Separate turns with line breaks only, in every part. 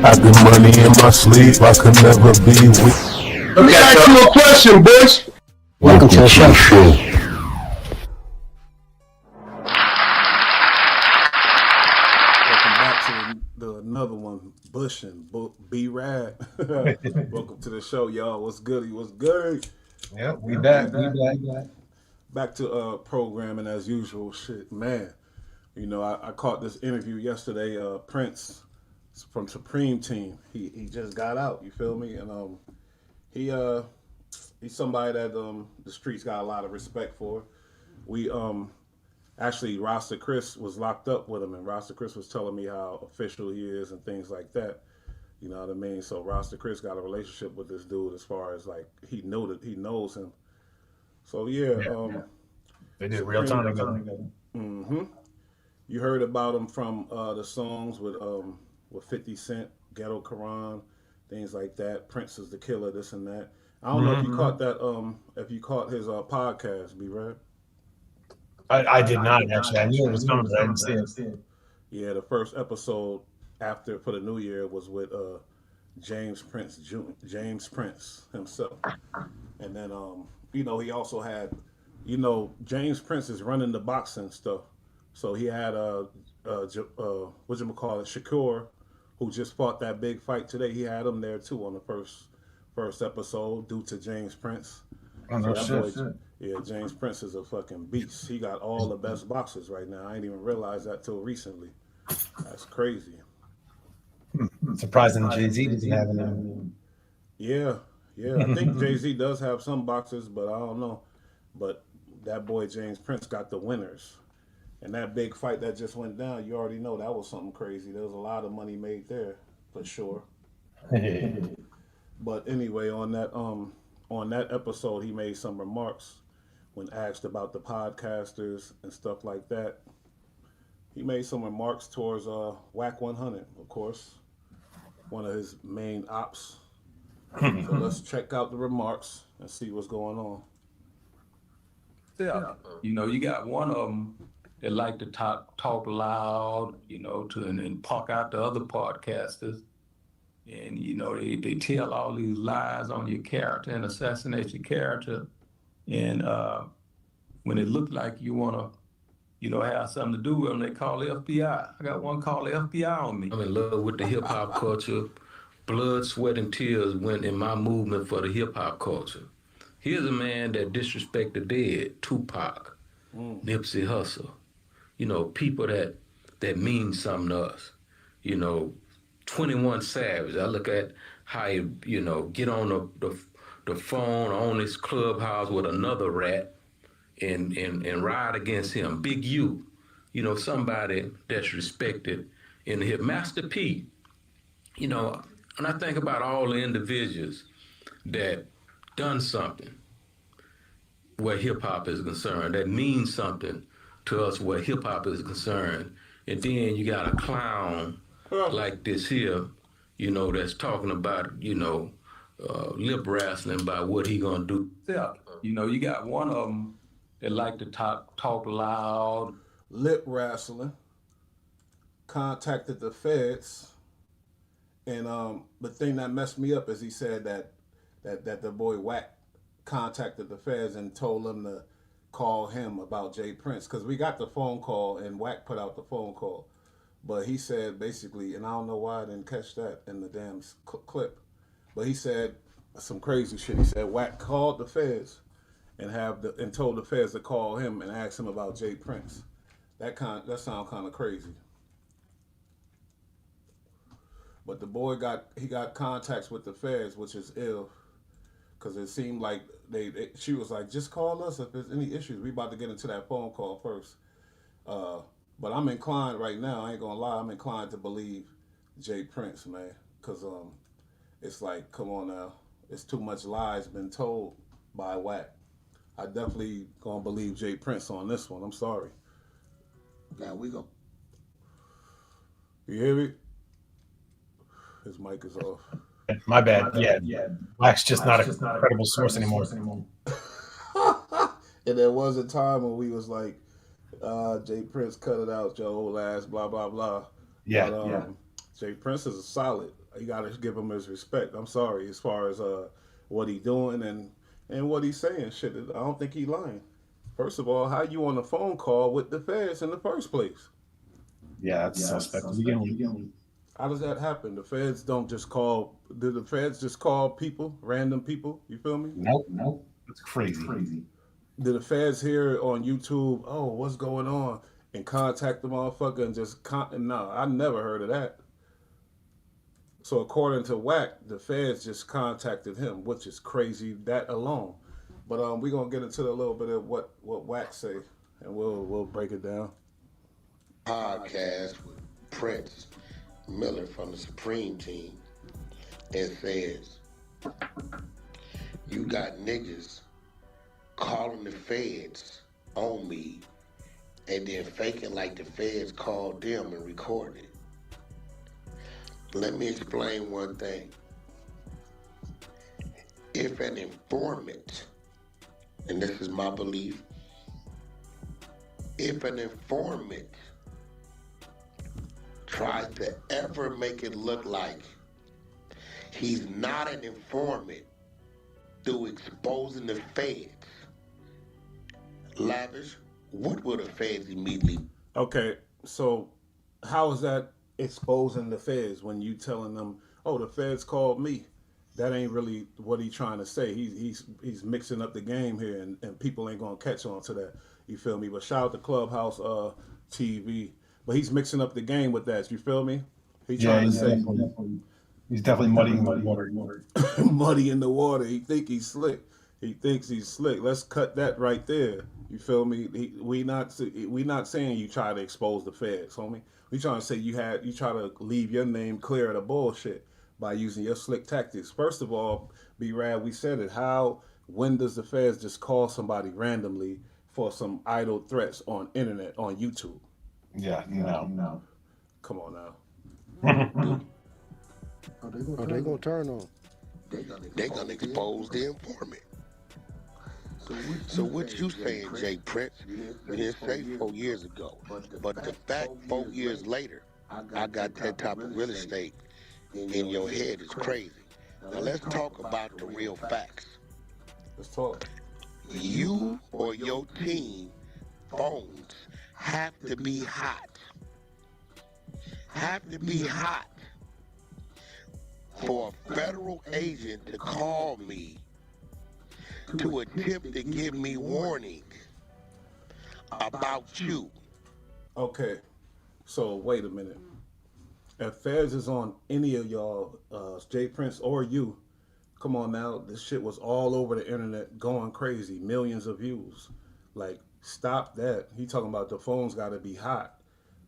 I got money in my sleep, I could never be weak.
Let me ask you a question, boys.
Welcome to the show.
Welcome back to another one, Bush and B-Rad. Welcome to the show, y'all. What's good? What's good?
Yeah, we back.
Back to programming as usual. Shit, man. You know, I caught this interview yesterday. Prince from Supreme Team. He just got out. You feel me? And he's somebody that the streets got a lot of respect for. We actually Rasta Chris was locked up with him, and Rasta Chris was telling me how official he is and things like that. You know what I mean? So Rasta Chris got a relationship with this dude as far as like he knows him. So yeah.
They did real time together.
Mm-hmm. You heard about him from the songs with 50 Cent, Ghetto Quran, things like that. Prince is the killer, this and that. I don't know if you caught that. If you caught his podcast, B-Rad.
I did not actually. I knew it was coming, but I didn't see it.
Yeah, the first episode after for the New Year was with James Prince himself, and then you know he also had, you know, James Prince is running the boxing stuff, so he had Shakur, who just fought that big fight today. He had him there too on the first episode due to James Prince.
Oh, no shit.
Yeah, James Prince is a fucking beast. He got all the best boxers right now. I didn't even realize that till recently. That's crazy.
Surprising Jay-Z doesn't have any.
Yeah. I think Jay-Z does have some boxers, but I don't know. But that boy James Prince got the winners. And that big fight that just went down, you already know that was something crazy. There was a lot of money made there, for sure. But anyway, on that episode, he made some remarks when asked about the podcasters and stuff like that. He made some remarks towards Wack 100, of course, one of his main ops. So let's check out the remarks and see what's going on.
Yeah, you know, you got one of them that like to talk loud, you know, and punk out the other podcasters. And, you know, they tell all these lies on your character and assassinate your character. And when it looked like you want to, you know, have something to do with them, they call the FBI. I got one call the FBI on me. I'm in love with the hip hop culture. Blood, sweat, and tears went in my movement for the hip hop culture. Here's a man that disrespect the dead, Tupac, Nipsey Hussle. You know, people that mean something to us. You know, 21 Savage. I look at how you, you know, get on the phone on this clubhouse with another rat and ride against him. Big U, you know, somebody that's respected in the hip. Master P, you know, when I think about all the individuals that done something where hip hop is concerned, that means something to us where hip hop is concerned, and then you got a clown like this here, you know, that's talking about, you know, lip wrestling about what he gonna do. Yeah, you know, you got one of them that like to talk loud.
Lip wrestling, contacted the feds, and the thing that messed me up is he said that the boy Wack contacted the feds and told them to call him about Jay Prince, because we got the phone call and Wack put out the phone call. But he said basically, and I don't know why I didn't catch that in the damn clip, but he said some crazy shit. He said Wack called the feds and told the feds to call him and ask him about Jay Prince. That sounds kind of crazy. But the boy got contacts with the feds, which is ill, because it seemed like she was like, just call us if there's any issues. We about to get into that phone call first. But I'm inclined right now, I ain't gonna lie, I'm inclined to believe Jay Prince, man. Because it's like, come on now. It's too much lies been told by Wack. I definitely gonna believe Jay Prince on this one. I'm sorry.
Now we go.
You hear me? His mic is off.
My bad. Yeah. Wack's just not a credible source anymore.
And there was a time when we was like, Jay Prince, cut it out, your old ass, blah, blah, blah.
Yeah,
but, Jay Prince is solid. You got to give him his respect. I'm sorry, as far as what he doing and what he's saying. Shit, I don't think he lying. First of all, how you on a phone call with the feds in the first place?
Yeah, that's suspect to begin with.
How does that happen? The feds don't just call. Do the feds just call people, random people? You feel me?
Nope. It's crazy.
Do the feds hear on YouTube, oh, what's going on, and contact the motherfucker and just no, I never heard of that. So according to Wack, the feds just contacted him, which is crazy, that alone. But we're gonna get into a little bit of what Wack say, and we'll break it down.
Podcast with Prince Miller from the Supreme Team and says, you got niggas calling the feds on me and then faking like the feds called them and recorded it. Let me explain one thing. If an informant, and this is my belief, if an informant tries to ever make it look like he's not an informant through exposing the feds, Lavish, what will the feds immediately?
Okay, so how is that exposing the feds when you telling them, oh, the feds called me? That ain't really what he's trying to say. He's mixing up the game here, and people ain't gonna catch on to that. You feel me? But shout out to Clubhouse TV. But he's mixing up the game with that. You feel me? He's trying to say
he's definitely muddying the water.
muddy in the water. He thinks he's slick. Let's cut that right there. You feel me? We not saying you try to expose the feds, homie. We trying to say you try to leave your name clear of the bullshit by using your slick tactics. First of all, B-Rad, we said it. When does the feds just call somebody randomly for some idle threats on internet, on YouTube?
Yeah, no.
Come on now.
They gonna turn on.
They gonna expose the informant. So what you saying, Jay Prince? You didn't say 4 years ago, but the fact 4 years later, I got that type of real estate in your head is crazy. Now let's talk about the real facts.
Let's talk.
You or your team phones have to be hot. Have to be hot for a federal agent to call me to attempt to give me warning about you.
Okay, so wait a minute. If feds is on any of y'all, Jay Prince or you, come on now, this shit was all over the internet going crazy, millions of views. Like, stop that. He talking about the phone's got to be hot.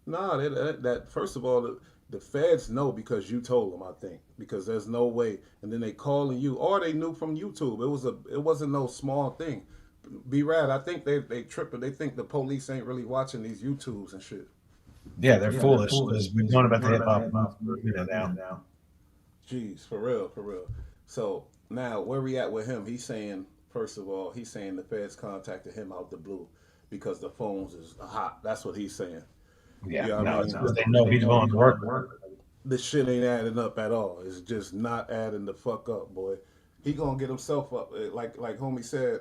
Nah, that first of all, the feds know because you told them, I think, because there's no way. And then they calling you, or they knew from YouTube. It wasn't no small thing. B-Rad, I think they tripping. They think the police ain't really watching these YouTubes and shit.
Yeah, they're foolish. Because we've known about the hip hop for a minute now.
Jeez, for real. So now where we at with him? He's saying, first of all, the feds contacted him out the blue because the phones is hot. That's what he's saying.
Yeah,
You know what I
it's
mean?
because they know he's going to work.
This shit ain't adding up at all. It's just not adding the fuck up, boy. He gonna get himself up. Like homie said,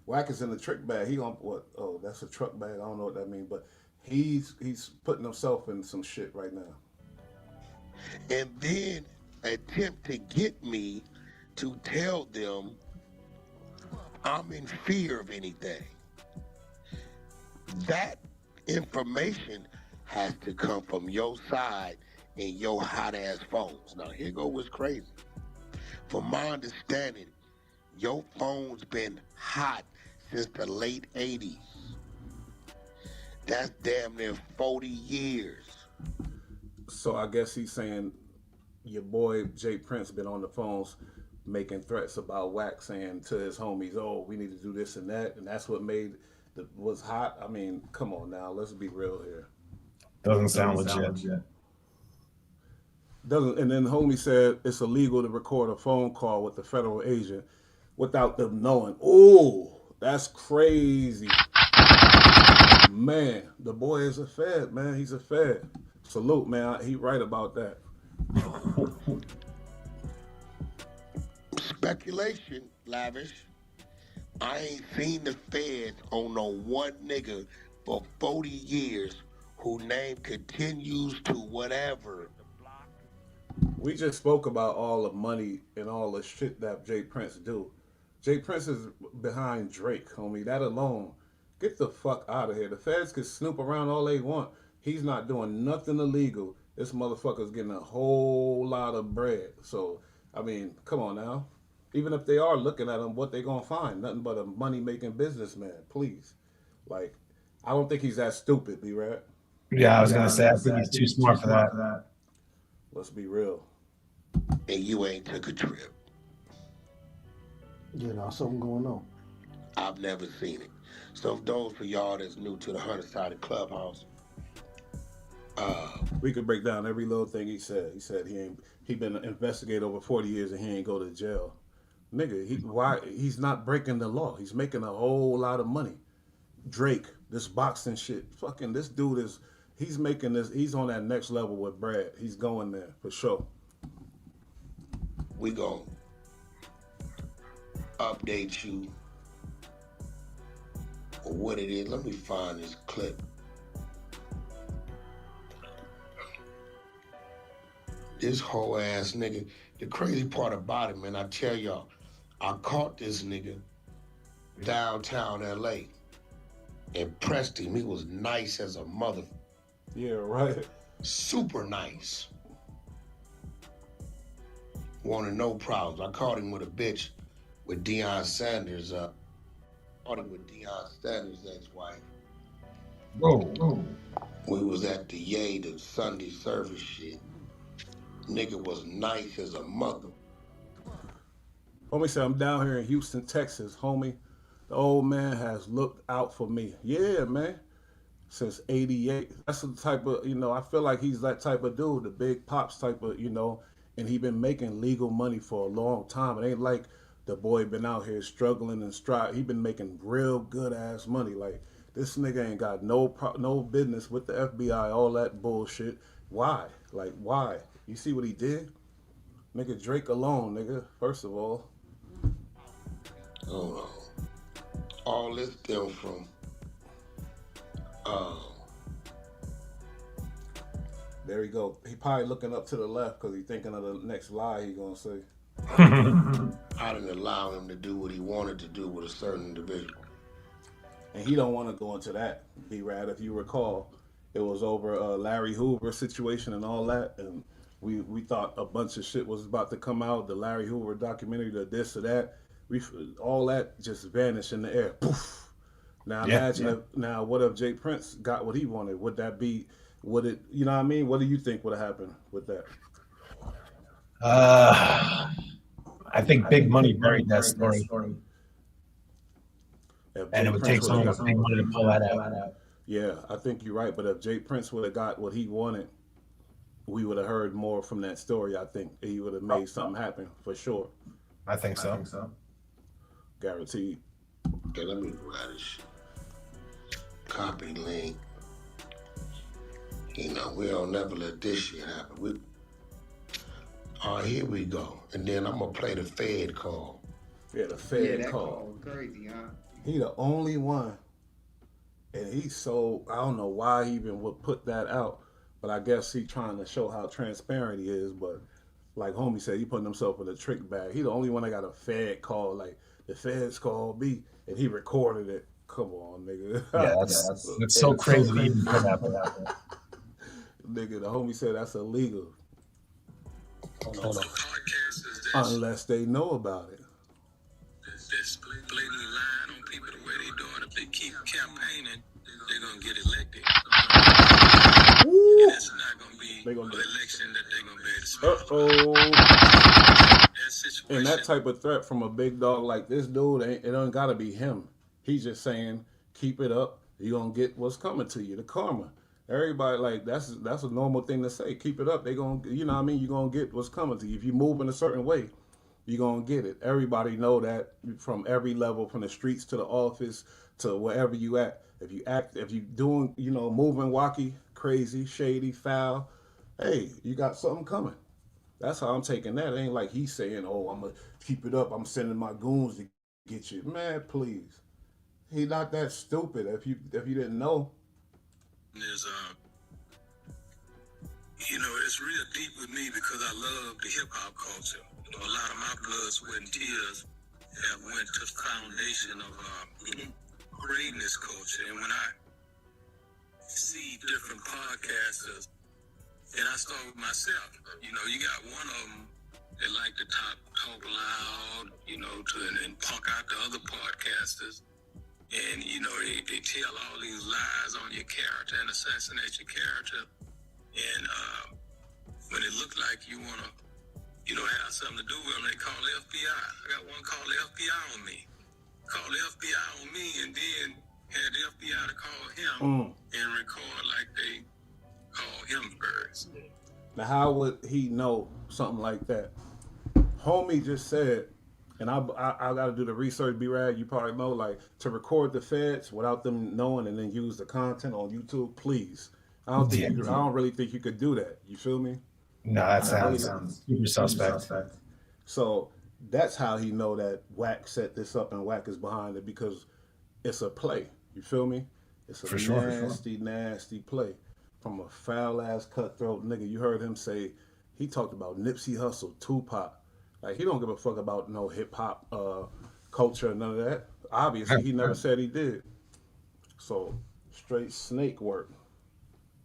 Wack is in the trick bag. He gonna what? Oh, that's a truck bag. I don't know what that means, but he's putting himself in some shit right now.
And then attempt to get me to tell them I'm in fear of anything. That information has to come from your side and your hot ass phones. Now here go what's crazy. From my understanding, your phone's been hot since the late 80s. That's damn near 40 years.
So I guess he's saying your boy Jay Prince been on the phones making threats about Wack, saying to his homies, oh, we need to do this and that, and that's what was hot. I mean, come on now, let's be real here.
Doesn't sound legit.
Doesn't. And then homie said it's illegal to record a phone call with the federal agent without them knowing. Oh, that's crazy. Man, the boy is a fed, man. He's a fed. Salute, man. He right about that.
Speculation, Lavish. I ain't seen the feds on no one nigga for 40 years who name continues to whatever.
We just spoke about all the money and all the shit that Jay Prince do. Jay Prince is behind Drake, homie. That alone, get the fuck out of here. The feds can snoop around all they want. He's not doing nothing illegal. This motherfucker's getting a whole lot of bread. So, I mean, come on now. Even if they are looking at him, what they gonna find? Nothing but a money making businessman. Please, like, I don't think he's that stupid, B-Rad.
Yeah, I was gonna say I think he's too smart for that.
Let's be real.
And you ain't took a trip.
You know, something going on.
I've never seen it. So for those for y'all that's new to the 100-sided clubhouse,
We could break down every little thing he said. He said he been investigated over 40 years and he ain't go to jail. Nigga, he's not breaking the law. He's making a whole lot of money. Drake, this boxing shit, fucking this dude he's making this, he's on that next level with Brad. He's going there for sure.
we gon' update you on what it is. Let me find this clip. This whole ass nigga. The crazy part about it, man, I tell y'all, I caught this nigga downtown LA and pressed him. He was nice as a mother.
Yeah, right.
Super nice. Wanted no problems. I caught him with a bitch with Deion Sanders. Caught him with Deion Sanders' ex-wife.
Whoa.
We was at the the Sunday service shit. Nigga was nice as a mother.
Homie said, I'm down here in Houston, Texas, homie. The old man has looked out for me. Yeah, man. Since 88. That's the type of, I feel like he's that type of dude, the big pops type of, and he been making legal money for a long time. It ain't like the boy been out here struggling and striving. He been making real good ass money. Like, this nigga ain't got no business with the FBI, all that bullshit. Why? Like, why? You see what he did? Nigga, Drake alone, nigga, first of all.
Hold on. All this stem from
there we go. He probably looking up to the left because he thinking of the next lie he gonna say.
I didn't allow him to do what he wanted to do with a certain individual.
And he don't want to go into that, B-Rad. If you recall, it was over Larry Hoover situation and all that, and we thought a bunch of shit was about to come out, the Larry Hoover documentary, the this or that. All that just vanished in the air. Poof. Now imagine now what if Jay Prince got what he wanted? Would that be, would it, you know what I mean? What do you think would have happened with that?
I think Big Money buried that story. And it would take someone with big money to pull that out.
Yeah, I think you're right. But if Jay Prince would have got what he wanted, we would have heard more from that story. I think he would have made something happen for sure.
I think so.
Guaranteed.
Okay, let me write this. Copy link. We don't never let this shit happen. All right, here we go. And then I'm going to play the Fed call.
Yeah, the Fed
that
call.
Was crazy, huh?
He the only one. And he's so, I don't know why he even would put that out. But I guess he trying to show how transparent he is. But like homie said, he putting himself in a trick bag. He the only one that got a Fed call. Like, the Feds called me, and he recorded it. Come on, nigga.
Yeah, that's so crazy to even put that out.
Nigga, the homie said that's illegal.
Hold on.
Unless they know about it.
That's blatantly lying on people the way they doing. If they keep campaigning, they're gonna get elected. And it's not gonna be an election that they're gonna be able to smile.
And that type of threat from a big dog like this dude, it don't gotta be him. He's just saying, keep it up. You're gonna get what's coming to you, the karma. Everybody, like, that's a normal thing to say. Keep it up. They gonna, you know what I mean? You're gonna get what's coming to you. If you move in a certain way, you're gonna get it. Everybody know that from every level, from the streets to the office to wherever you at. If you doing, moving wacky, crazy, shady, foul, hey, you got something coming. That's how I'm taking that. It ain't like he's saying, "Oh, I'm gonna keep it up. I'm sending my goons to get you." Man, please. He not that stupid. If you didn't know,
There's it's real deep with me because I love the hip hop culture. You know, a lot of my blood, sweat, and tears have went to the foundation of creating this culture. And when I see different podcasters, and I start with myself, you know, you got one of them that like to talk loud, you know, and punk out the other podcasters. And, you know, they tell all these lies on your character and assassinate your character. And when it look like you want to, you know, have something to do with them, they call the FBI. I got one call the FBI on me. Call the FBI on me and then had the FBI to call him and record like they call him first.
now how would he know something like that? Homie just said, and I got to do the research. B-Rad, you probably know, like to record the feds without them knowing, and then use the content on YouTube. Please, I don't really think you could do that. You feel me?
No, that sounds super suspect.
So that's how he know that Wack set this up and Wack is behind it, because it's a play. You feel me? It's a nasty play from a foul ass cutthroat nigga. You heard him say he talked about Nipsey Hussle, Tupac. Like he don't give a fuck about no hip hop culture, none of that. Obviously, he never said he did. So straight snake work.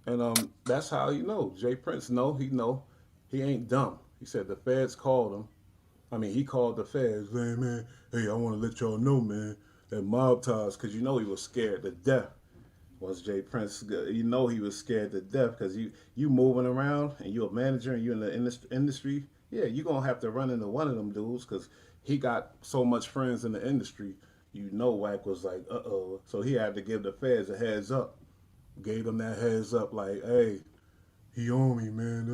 And that's how you know. Jay Prince he ain't dumb. He said the feds called him. I mean, he called the feds. Hey man, hey, I want to let y'all know, man, that mob ties, because you know he was scared to death. Was Jay Prince? You know he was scared to death because you moving around and you a manager and you in the industry. Yeah, you gonna have to run into one of them dudes because he got so much friends in the industry. You know, Wack was like, so he had to give the feds a heads up. Gave them that heads up, like, hey, he on me, man,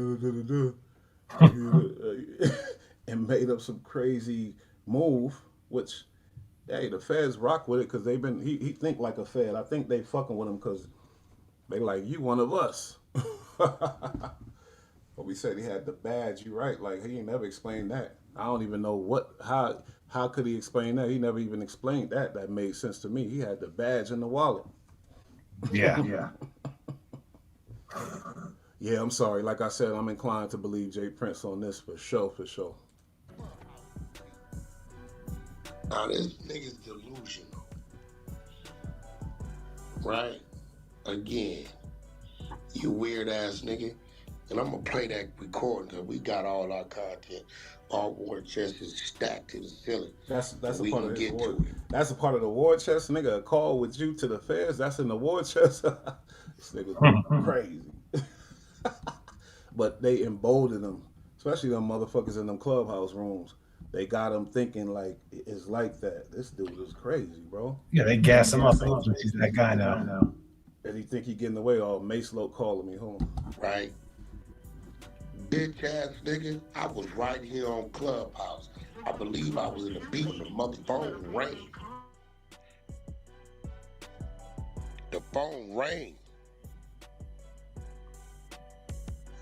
and made up some crazy move, which, hey, the feds rock with it because he think like a fed. I think they fucking with him because they like, you one of us. But we said he had the badge. You right, like he ain't never explained that. I don't even know how could he explain that? He never even explained that. That made sense to me. He had the badge in the wallet.
Yeah.
Yeah, I'm sorry. Like I said, I'm inclined to believe Jay Prince on this for sure.
Now this nigga's delusional, right? Again, you weird ass nigga. And I'm gonna play that recording because we got all our content. Our war chest is stacked to the ceiling.
That's a part of his war. That's a part of the war chest, nigga. A call with you to the feds. That's in the war chest. This nigga's crazy. But they emboldened them, especially them motherfuckers in them clubhouse rooms. They got him thinking like it's like that. This dude is crazy, bro.
Yeah, they gas him up. He's that guy now.
And he think he getting away. Oh, Mase Loc calling me home.
Right. Bitch ass nigga, I was right here on Clubhouse. I believe I was in the beat when the phone rang. The phone rang.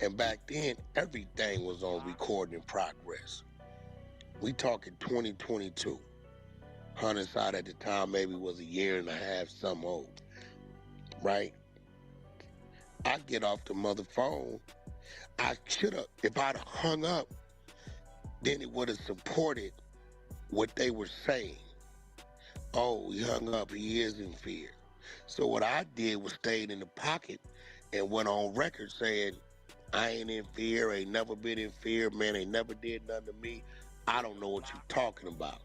And back then, everything was on recording in progress. We talking 2022. Hunter's side at the time maybe was a year and a half, some old. Right? I get off the mother phone. I should have, if I'd hung up, then it would have supported what they were saying. Oh, he hung up, he is in fear. So what I did was stayed in the pocket and went on record saying, I ain't in fear, ain't never been in fear, man, ain't never did nothing to me. I don't know what you're talking about.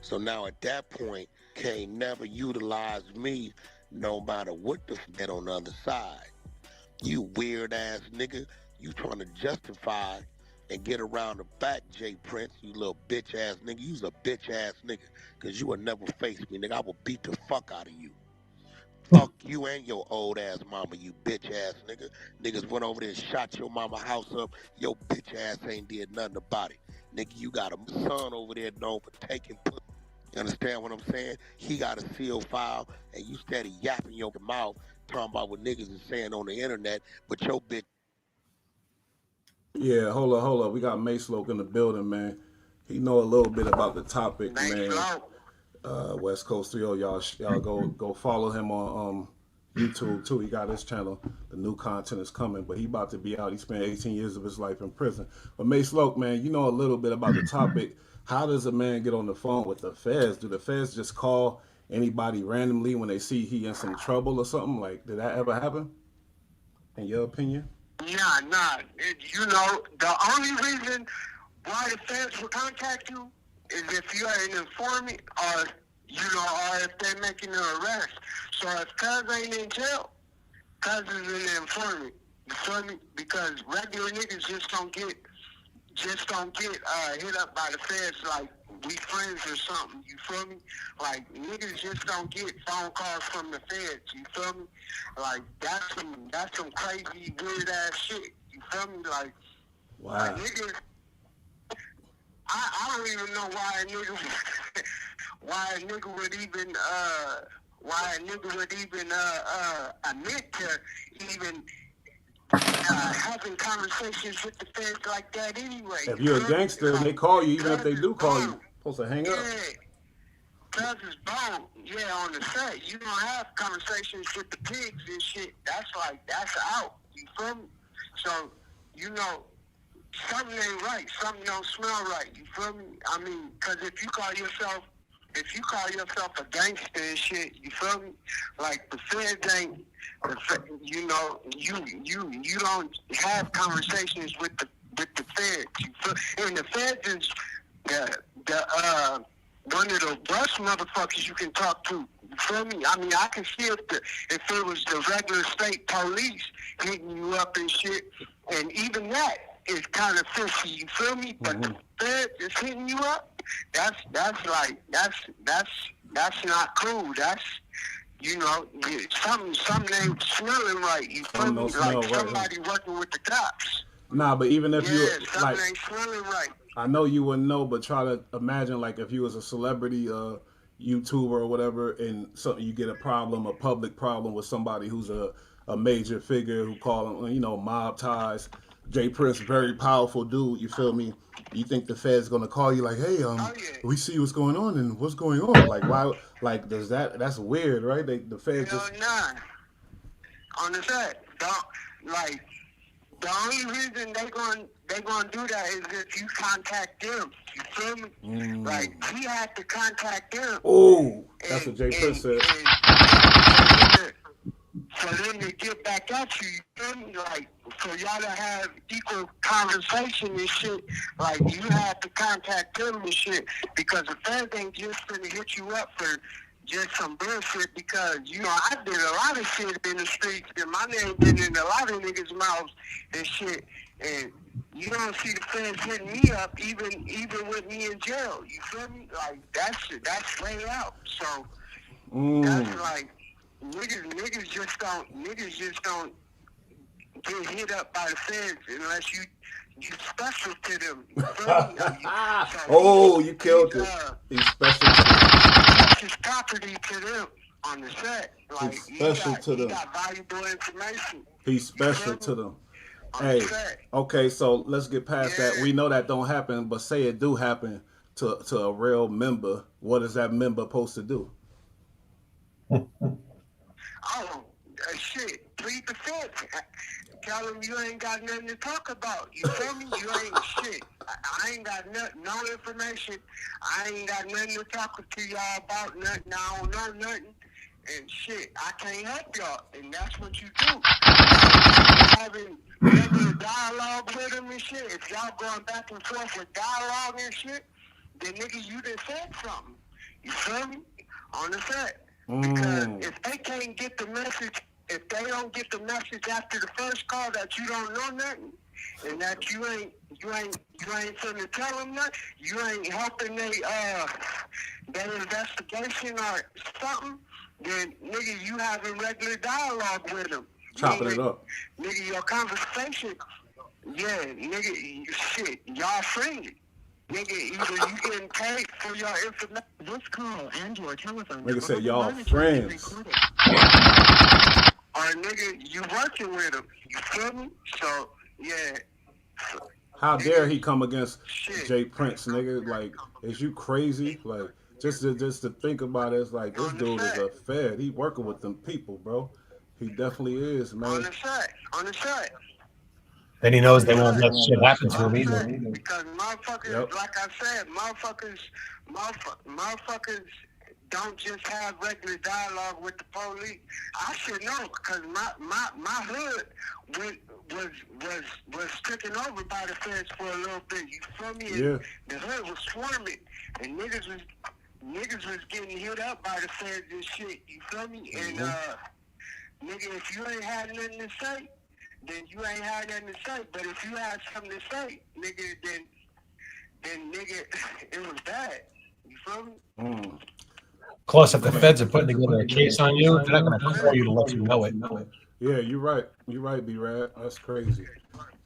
So now at that point, can't never utilize me no matter what the f*** on the other side. You weird ass nigga. You trying to justify and get around the fact, Jay Prince, you little bitch ass nigga. You's a bitch ass nigga, cause you will never face me, nigga. I will beat the fuck out of you. Fuck you and your old ass mama, you bitch ass nigga. Niggas went over there and shot your mama house up. Your bitch ass ain't did nothing about it. Nigga, you got a son over there known for taking pussy. You understand what I'm saying? He got a sealed file, and you steady yapping your mouth, talking about what niggas is saying on the internet, but your bitch.
Yeah, hold up. We got Mase Loc in the building, man. He know a little bit about the topic,
Mase
man.
Loc.
West Coast 30, y'all go follow him on YouTube too. He got his channel. The new content is coming, but he about to be out. He spent 18 years of his life in prison. But Mase Loc, man, you know a little bit about the topic. How does a man get on the phone with the feds? Do the feds just call anybody randomly when they see he in some trouble or something? Like, did that ever happen? In your opinion?
Nah. You know, the only reason why the feds will contact you is if you are an informant or, you know, or if they're making an arrest. So if cuz ain't in jail, cuz is an informant. You feel me? Because regular niggas just don't get hit up by the feds like we friends or something. You feel me? Like niggas just don't get phone calls from the feds. You feel me? Like that's some crazy weird ass shit. You feel me? Like
Wow.
niggas. I don't even know why a nigga would even admit to even having conversations with the feds like that anyway.
If you're a gangster and they call you, even if they do call you, supposed to hang up.
Cuz is bone. Yeah, on the set. You don't have conversations with the pigs and shit. That's out. You feel me? So, you know, something ain't right. Something don't smell right. You feel me? I mean, cuz if you call yourself a gangster and shit, you feel me? Like the feds ain't, you know, you don't have conversations with the feds. You feel? And the feds is the one of the worst motherfuckers you can talk to. You feel me? I mean, I can see if it was the regular state police hitting you up and shit, and even that is kind of fishy. You feel me? But the feds is hitting you up. That's not cool. That's, you know, something ain't smelling right. You feel me? Like somebody working with the cops.
Nah, but even if you
something
like,
ain't smelling right.
I know you wouldn't know, but try to imagine like if you was a celebrity YouTuber or whatever, and something you get a public problem with somebody who's a major figure who call them, you know, mob ties. Jay Prince, very powerful dude. You feel me? You think the Fed's gonna call you like, hey, we see what's going on and what's going on? Like, why? Like, does that's weird, right? The Feds
Hell
just
nah. On the set, like the only reason they gonna do that is if you contact them. You feel me? Like he had to contact them.
Oh, that's what Jay Prince said.
For them to get back at you, you feel me? Like, for y'all to have equal conversation and shit, like, you have to contact them and shit, because the feds ain't just gonna hit you up for just some bullshit, because, you know, I did a lot of shit in the streets, and my name been in a lot of niggas' mouths and shit, and you don't see the feds hitting me up, even with me in jail, you feel me? Like, that's way out, so, that's like, niggas just don't get hit up by the feds unless you special to them. You feel me?
You killed it. He's special to them.
That's his property to them on the set. Like,
he's special to them.
He got valuable information.
He's special to them. Hey, okay, so let's get past that. We know that don't happen, but say it do happen to a real member. What is that member supposed to do?
Oh, shit. Plead the fifth. Tell them you ain't got nothing to talk about. You feel me? You ain't shit. I ain't got no information. I ain't got nothing to talk to y'all about nothing. I don't know nothing. And shit, I can't help y'all. And that's what you do. Having regular dialogue with them and shit. If y'all going back and forth with dialogue and shit, then nigga, you done said something. You feel me? On the set. Because if they can't get the message, if they don't get the message after the first call that you don't know nothing, and that you ain't finna tell them nothing, you ain't helping their investigation or something, then nigga, you having regular dialogue with them.
Chopping it up.
Nigga, your conversation, nigga, shit, y'all friendly. Nigga, either you getting paid for your information. This call and your telephone.
Nigga said y'all friends.
Or nigga, you working with them. You feel me? So, yeah.
How dare he come against
Shit.
Jay Prince, nigga? Like, is you crazy? Like, just to think about it, it's like this
On the
dude is a
set.
fed. He working with them people, bro. He definitely is,
On
man.
the set. On the set.
Then he
On
knows
the
they won't
set.
let shit happen to
On
him
the
either.
set. Because motherfuckers,
Yep.
like I said, motherfuckers don't just have regular dialogue with the police. I should know because my hood was taken over by the feds for a little bit. You feel me?
Yeah.
And the hood was swarming, and niggas was getting hit up by the feds and shit. You feel me? And nigga, if you ain't had nothing to say, then you ain't had nothing to say. But if you had something to say, nigga, then nigga, it was bad. You feel me?
Plus, if the feds are putting together a case on you, they're not going to call you to let you know it.
Yeah, you're right. You're right, B-Rad. That's crazy.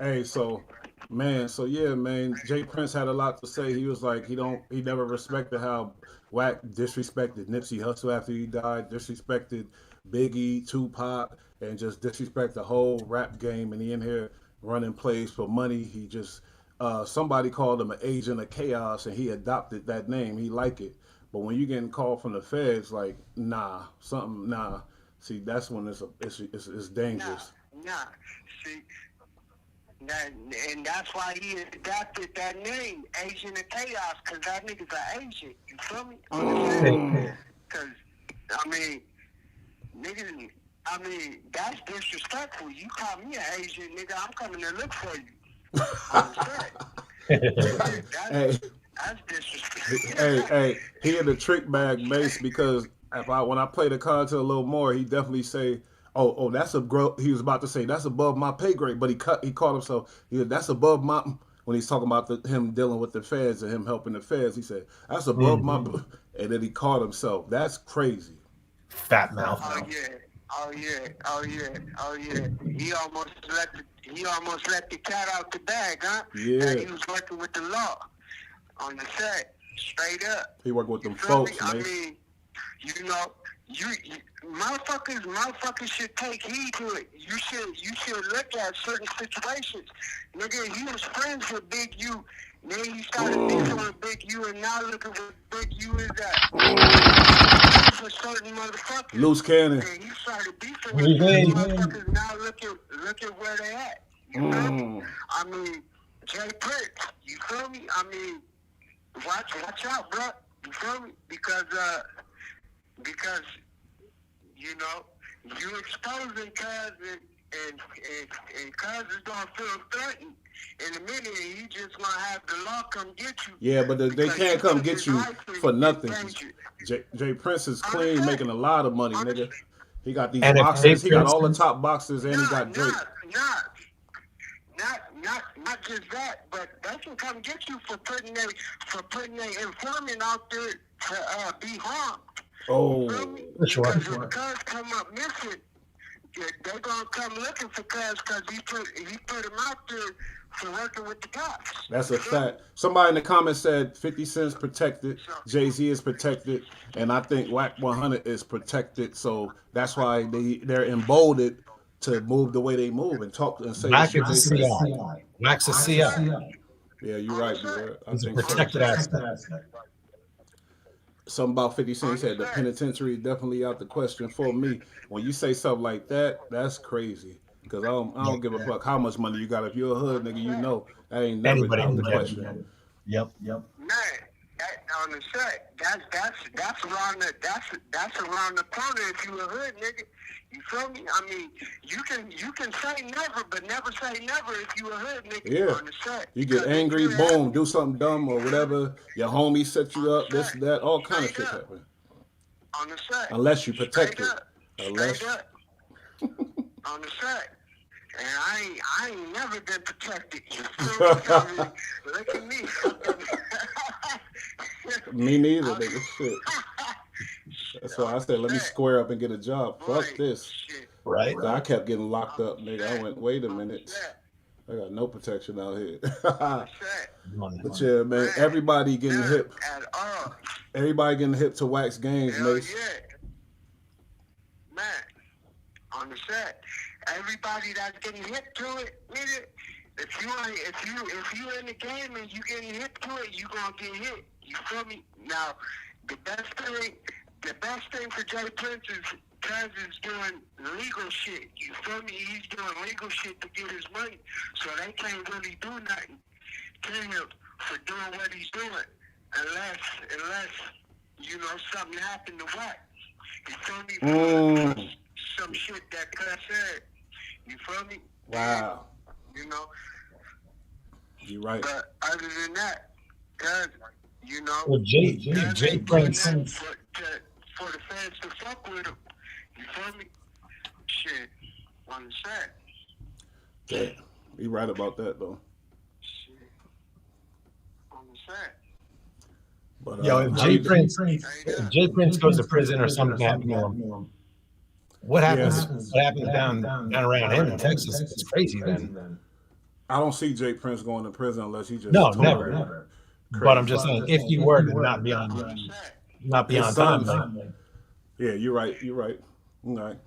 Hey, so, man, Jay Prince had a lot to say. He was like, he never respected how Wack disrespected Nipsey Hussle after he died, disrespected Biggie, Tupac, and just disrespect the whole rap game. And he in here running plays for money. He just, somebody called him an agent of chaos, and he adopted that name. He like it. But when you getting called from the feds, like, nah. See, that's when it's dangerous.
Nah. See, and that's why he adopted that name, Agent of Chaos, because that nigga's an agent. You feel me? Because, niggas, that's disrespectful. You call me an agent, nigga, I'm coming to look for you.
Hey.
That's disrespectful.
Hey, he in the trick bag, Mace, because when I play the content a little more, he definitely say, "Oh, that's he was about to say that's above my pay grade," but he caught himself. That's above my. When he's talking about him dealing with the feds and him helping the feds, he said that's above my. And then he caught himself. That's crazy.
Fat mouth.
Oh yeah. He almost let the cat out the bag, huh?
Yeah.
That he was working with the law on the set, straight up.
He working with them folks, man.
Motherfuckers should take heed to it. You should look at certain situations. Nigga, he was friends with Big U. Then he started beefing with Big U, and now look at what Big U is at. For certain motherfuckers.
Loose cannon.
And he started beefing with certain motherfuckers. Now look at where they at. You feel me? Jay Prince, you feel me? Watch out, bro. You feel me? Because you exposing Cuz and Cuz is gonna feel threatened in a minute. And you just gonna have the law come get you.
Yeah, but they can't come get you for nothing. Jay Prince is clean, making a lot of money, nigga. He got these boxes. He got all the top boxes, and he got Drake.
Not just that, but they can come get you for putting a informant out there to be harmed.
Oh,
sure.
Because if Cuz come up missing, they're gonna come looking for Cuz because he put him out there for working with the cops.
That's a fact. Somebody in the comments said 50 Cent's protected, Jay-Z is protected, and I think Wack 100 is protected. So that's why they're emboldened to move the way they move and talk and say
Wack
the shit
is
they
a
say.
CI. Wack's a CI.
Yeah, you're right, bro.
He's a protected asset.
Something about 50 Cent said the penitentiary is definitely out the question for me. When you say something like that, that's crazy. Because I don't give a fuck how much money you got. If you're a hood nigga, you know that ain't never out the question.
Yep.
Man, on the set, that's around the corner if you a hood nigga. You feel me? You can say never, but never say never if you a hood nigga on the set.
You get angry, boom, do something dumb or whatever. Your homie set you up, this, that, all kind of shit happen.
On the set.
Unless you protect it.
Straight up. On the set. And I ain't never been protected. You feel me? Look at me.
Me neither, nigga. Shit. That's why I said, let me square up and get a job. Fuck this.
Right.
So I kept getting locked up, nigga. I went, wait a minute. I got no protection out here. But yeah, man, everybody getting hip. Everybody getting hip to Wack's games, Mace.
Man, on the set. Everybody that's getting hip to it, nigga, If you in the game and you getting hit to it, you gonna get hit. You feel me? Now, the best thing for Jay Prince is doing legal shit. You feel me? He's doing legal shit to get his money, so they can't really do nothing to him for doing what he's doing, unless you know something happened to Wack. You feel me? Some shit that Cuz said. You feel me?
Wow.
You know.
You're right.
But other than that, Cuz, you know,
Well, Jay Prince.
For the fans to fuck with him. You feel me? Shit, on the set.
Yeah, you're right about that though.
Shit, on the set.
But
Yo, if Jay Prince goes to prison or something happened to him, what happens? What happens down around him in Texas? It's crazy then.
I don't see Jay Prince going to prison unless he just
never. But I'm just saying, if you were to not be on time, like,
yeah, you're right. All right.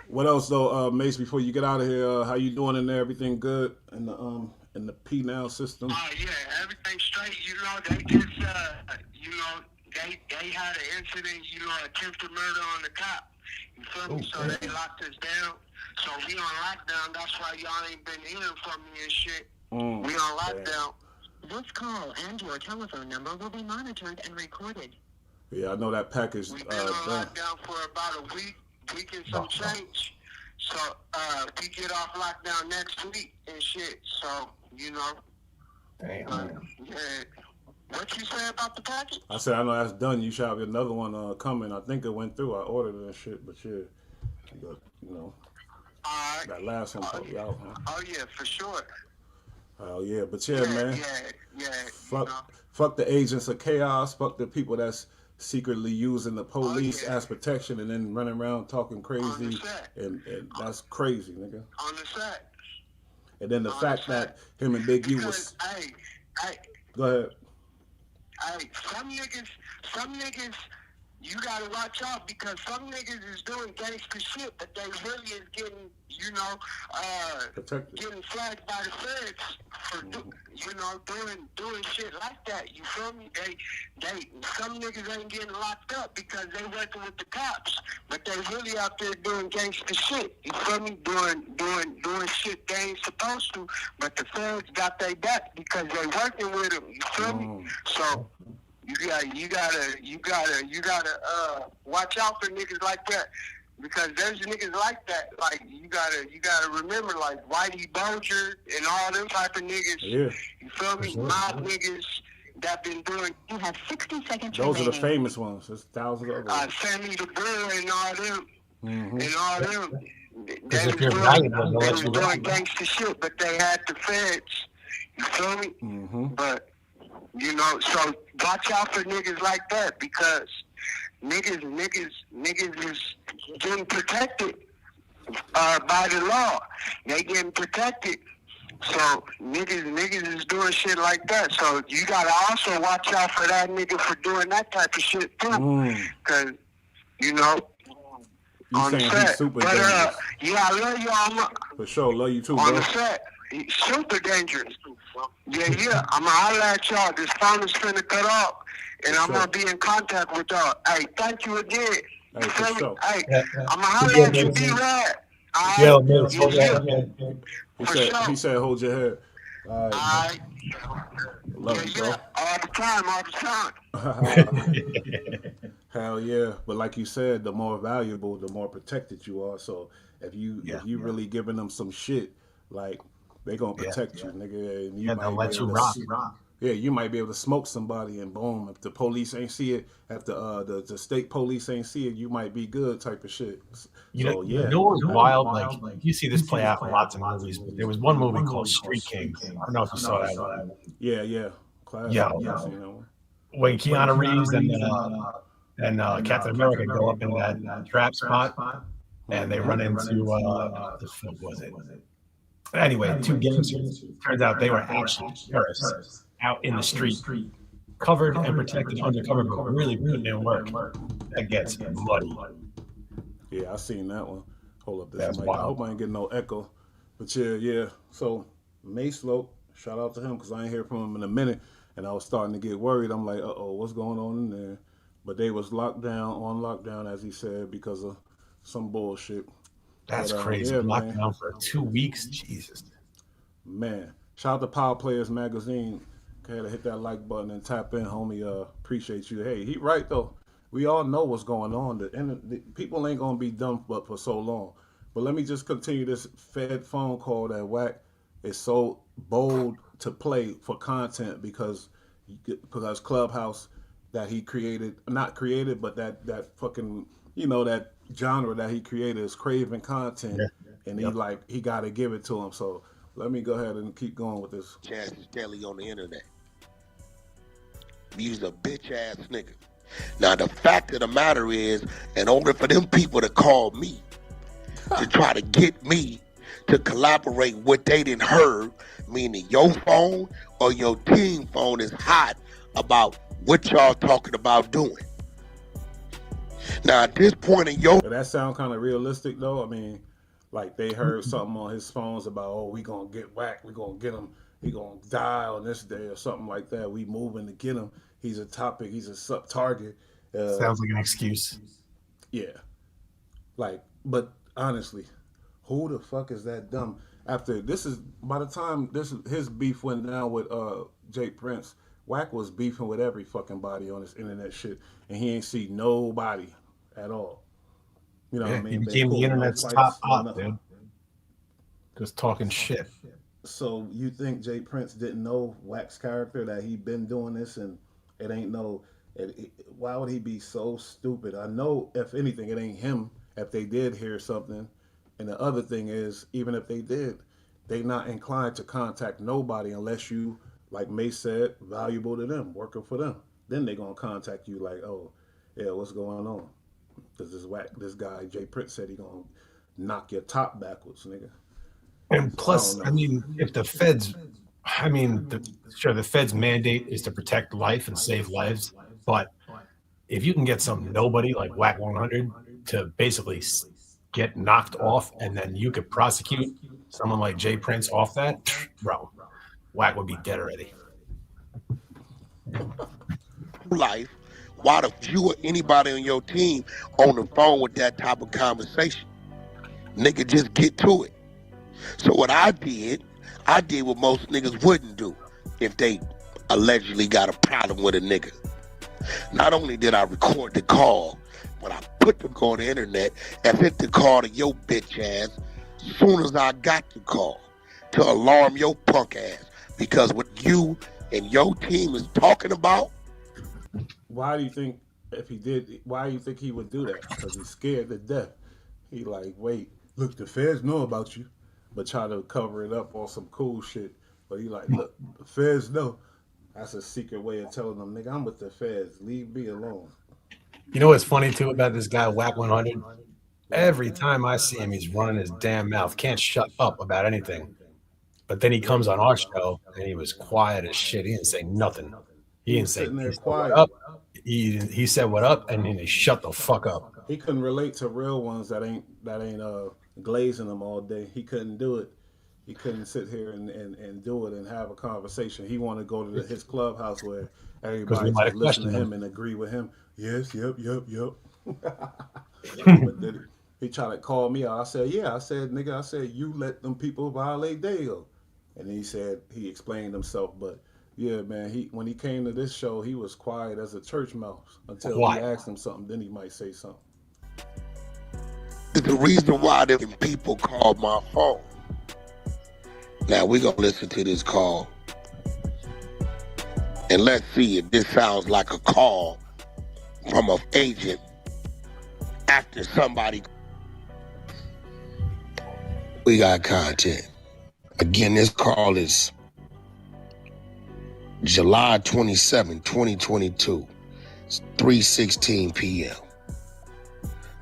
What else though, Mace? Before you get out of here, how you doing in there? Everything good in the P-Now system?
Yeah, everything straight. You know, they just they had an incident. You know, attempted murder on the cop. You feel me? So they locked us down. So we on lockdown. That's why y'all ain't been hearing from me and shit. We on lockdown.
This call and your telephone number will be monitored and recorded.
Yeah, I know that package.
We've been on lockdown for about a week and some change. So we get off lockdown next week and shit. So, you know.
damn.
Yeah. What you say about the package?
I said, I know that's done. You should have another one coming. I think it went through. I ordered it and shit, but yeah. But, you know.
Alright.
That last one probably out, huh?
Oh, yeah, for sure.
Oh, yeah. But yeah, man.
Yeah.
Fuck the agents of chaos. Fuck the people that's secretly using the police as protection and then running around talking crazy. And that's crazy, nigga.
On the set.
And then the fact that him and Big U was... Go ahead.
Hey, some niggas, you gotta watch out because some niggas is doing gangster shit, but they really is getting, you know, getting flagged by the feds for, doing shit like that. You feel me? Some niggas ain't getting locked up because they working with the cops, but they really out there doing gangster shit. You feel me? Doing shit they ain't supposed to, but the feds got their back because they working with them. You feel me? So. You gotta watch out for niggas like that because there's niggas like that. Like you gotta remember like Whitey Bulger and all them type of niggas. Yeah. You feel me? Mob niggas that been doing.
You have 60 seconds.
Those are the famous ones. There's thousands of others.
Sammy the Bull and all them. And all them.
Because if you're valuable, they'll let you
doing gangster shit, but they had the feds. You feel me? But. You know, so watch out for niggas like that because niggas is getting protected by the law. They getting protected. So niggas is doing shit like that. So you gotta also watch out for that nigga for doing that type of shit too. Cause you know, on the set. But yeah, I love y'all.
For sure, love you too,
on
bro.
The set. Super dangerous. Yeah. I'm gonna holler at y'all. This phone is finna cut off, and I'm gonna be in contact with y'all. Hey, thank you again. You feel me?
Sure.
Hey, I'm gonna holler at you, B-Rad.
He said, hold your head. All right. Love you, bro.
All the time.
Hell yeah. But like you said, the more valuable, the more protected you are. So if you really giving them some shit, like, they gonna protect you, nigga. And you might let you rock. Yeah, you might be able to smoke somebody and boom. If the police ain't see it, if the state police ain't see it, you might be good type of shit.
You know what was wild? Like you see this play out in lots of movies. But there was one movie called Street Kings. I don't know if you saw that one.
Yeah. Classic.
Yeah. When Keanu Reeves and Captain America go up in that trap spot, and they run into what the fuck was it? Anyway, two gangsters. Turns out they were actually terrorists out in the street, covered and protected undercover, but really putting in work. That gets muddy.
Yeah, I seen that one. Hold up, this mic. I hope I ain't getting no echo. But yeah. So Mase Loc, shout out to him because I ain't hear from him in a minute, and I was starting to get worried. I'm like, what's going on in there? But they was on lockdown, as he said, because of some bullshit.
That's crazy. Lockdown for 2 weeks, Jesus.
Man, shout out to Power Players Magazine. Go ahead and hit that like button and tap in, homie. Appreciate you. Hey, he right though. We all know what's going on. The people ain't gonna be dumb but for so long. But let me just continue this Fed phone call that Wack is so bold to play for content because Clubhouse that he created, not created, but that fucking, that genre that he created is craving content, and he got to give it to him. So let me go ahead and keep going with this.
Chaz Stelly on the internet. He's a bitch ass nigga. Now the fact of the matter is, in order for them people to call me to try to get me to collaborate what they didn't heard, meaning your phone or your team phone is hot about what y'all talking about doing. Now at this point in your...
That sound kind of realistic though. I mean, like they heard something on his phones about, we gonna get Wack, we gonna get him, he gonna die on this day or something like that. We moving to get him. He's a topic, he's a sub target.
Sounds like an excuse.
Yeah. But honestly, who the fuck is that dumb? After by the time his beef went down with Jay Prince, Wack was beefing with every fucking body on this internet shit, and he ain't see nobody at all. You know what I mean?
He became the internet's top op, dude. Just talking shit.
So you think Jay Prince didn't know Wack's character, that he been doing this, and it ain't why would he be so stupid? I know, if anything, it ain't him if they did hear something. And the other thing is, even if they did, they not inclined to contact nobody unless you, like Mase said, valuable to them, working for them. Then they gonna contact you like, oh, yeah, what's going on? Because this guy, Jay Prince, said he gonna knock your top backwards, nigga.
And plus, I mean, if the feds, the feds' mandate is to protect life and save lives, but if you can get some nobody like Wack 100 to basically get knocked off, and then you could prosecute someone like Jay Prince off that, bro, Wack would be dead already.
Life, why the you or anybody on your team on the phone with that type of conversation? Nigga, just get to it. So what I did what most niggas wouldn't do if they allegedly got a problem with a nigga. Not only did I record the call, but I put the call on the internet and hit the call to your bitch ass as soon as I got the call to alarm your punk ass. Because what you and your team is talking about.
Why do you think he would do that? Because he's scared to death. He like, wait, look, the feds know about you, but try to cover it up on some cool shit. But he like, look, the feds know. That's a secret way of telling them, nigga, I'm with the feds. Leave me alone.
You know what's funny too about this guy, Wack 100? Every time I see him, he's running his damn mouth. Can't shut up about anything. But then he comes on our show and he was quiet as shit. He didn't say nothing. He didn't say what up. He said what up, and then he shut the fuck up.
He couldn't relate to real ones that ain't glazing them all day. He couldn't do it. He couldn't sit here and do it and have a conversation. He wanted to go to his clubhouse where everybody just listen to him and agree with him. Yes, yep. But then he tried to call me out. I said, nigga, you let them people violate Dale. And he explained himself, but yeah, man, when he came to this show, he was quiet as a church mouse until we asked him something, then he might say something.
The reason why them people called my phone. Now we're gonna listen to this call and let's see if this sounds like a call from an agent after somebody. We got content. Again, this call is July 27, 2022. It's 3:16 p.m.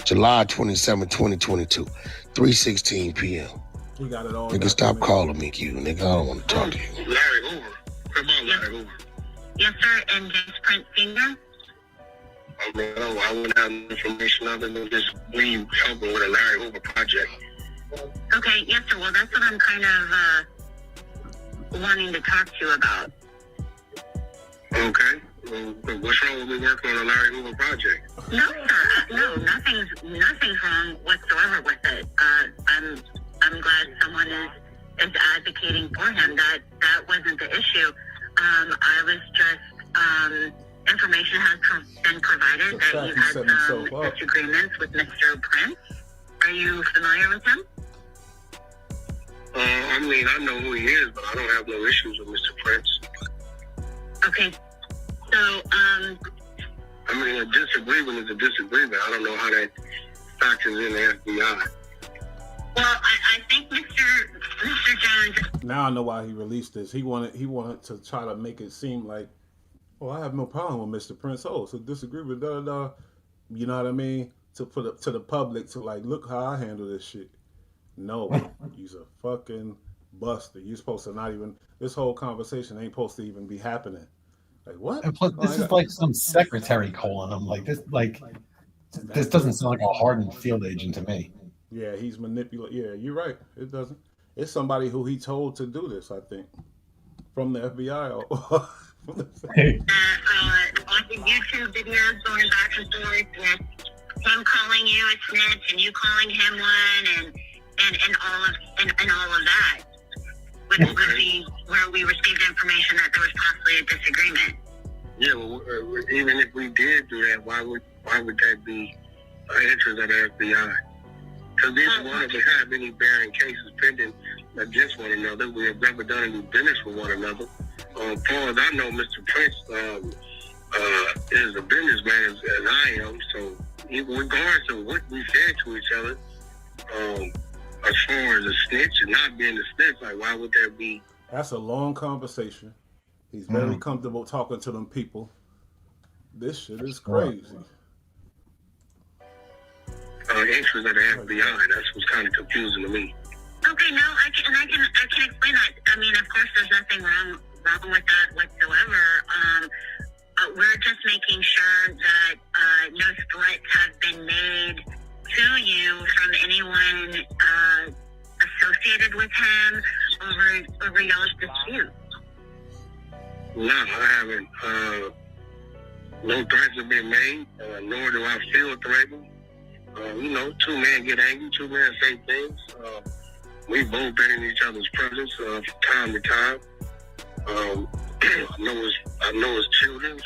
July 27, 2022. 3:16 p.m.
He got it all.
Nigga, stop calling me, Q. Nigga, I don't want to talk to you.
Larry Hoover. Come on, Larry Hoover.
Yes, sir. And Jay's Prince Finger?
I wouldn't have information other than just we helping with a Larry Hoover project.
Okay, yes, sir. Well, that's what I'm kind of wanting to talk to you about.
Okay. Well, what's wrong with me working on a Larry Hoover project?
No, sir. No, nothing's wrong whatsoever with it. I'm glad someone is advocating for him. That wasn't the issue. I was just information has been provided that you had some disagreements with Mr. Prince. Are you familiar with him?
I mean, I know who he is, but I don't have no issues with Mr. Prince.
Okay. So,
I mean, a disagreement is a disagreement. I don't know how that factors in the FBI.
Well, I think Mr. Jones.
Now I know why he released this. He wanted to try to make it seem like, I have no problem with Mr. Prince. Oh, it's a disagreement, da da da. You know what I mean? To put up to the public to like, look how I handle this shit. No, you's a fucking buster. You're supposed to not even. This whole conversation ain't supposed to even be happening. Like what?
And plus, this is like some secretary calling him. Like this doesn't sound like a hardened field agent to me.
Yeah, he's manipulating. Yeah, you're right. It doesn't. It's somebody who he told to do this, I think, from the FBI.
Watching YouTube videos going back and forth with him calling you a snitch and you calling him one, and all of that. Would be where we received information that there was possibly a disagreement.
Yeah, well, even if we did do that, why would that be an interest of the FBI? Because neither one of us have any bearing cases pending against one another. We have never done any business with one another. As far as I know, Mr. Prince is a businessman as I am. So, even regardless of what we said to each other, as far as a snitch and not being a snitch, like why would there be?
That's a long conversation. He's very comfortable talking to them people. This shit is crazy.
Interest of the FBI. That's what's kind of confusing to me.
Okay, no, I can explain that. I mean, of course, there's nothing wrong with that whatsoever. We're just making sure that no threats have been made to you from anyone associated with him over y'all's dispute.
No, I haven't. No threats have been made, nor do I feel threatened. Two men get angry, two men say things. We've both been in each other's presence from time to time. I know his children.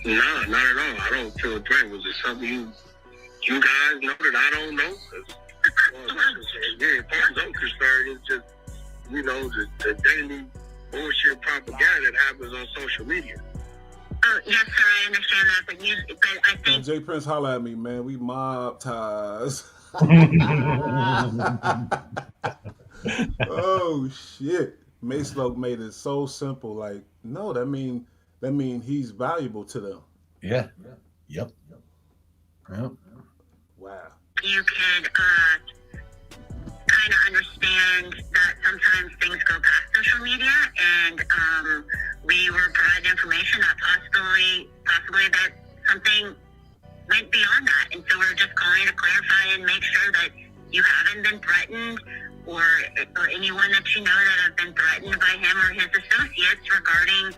Nah, not at all. I don't feel threatened. Was it something you guys know that I don't know? As far as I'm concerned, it's just, the daily bullshit propaganda that happens on social media.
Oh, yes, sir, I understand that, but I think...
Jay Prince, holla at me, man. We mob ties. Oh, shit. Mase Loc made it so simple. Like, no, that mean he's valuable to them.
Yeah. Yep.
Wow.
You could kind of understand that sometimes things go past social media, and we were provided information that possibly that something went beyond that, and so we're just calling to clarify and make sure that you haven't been threatened, or anyone that you know that have been threatened by him or his associates regarding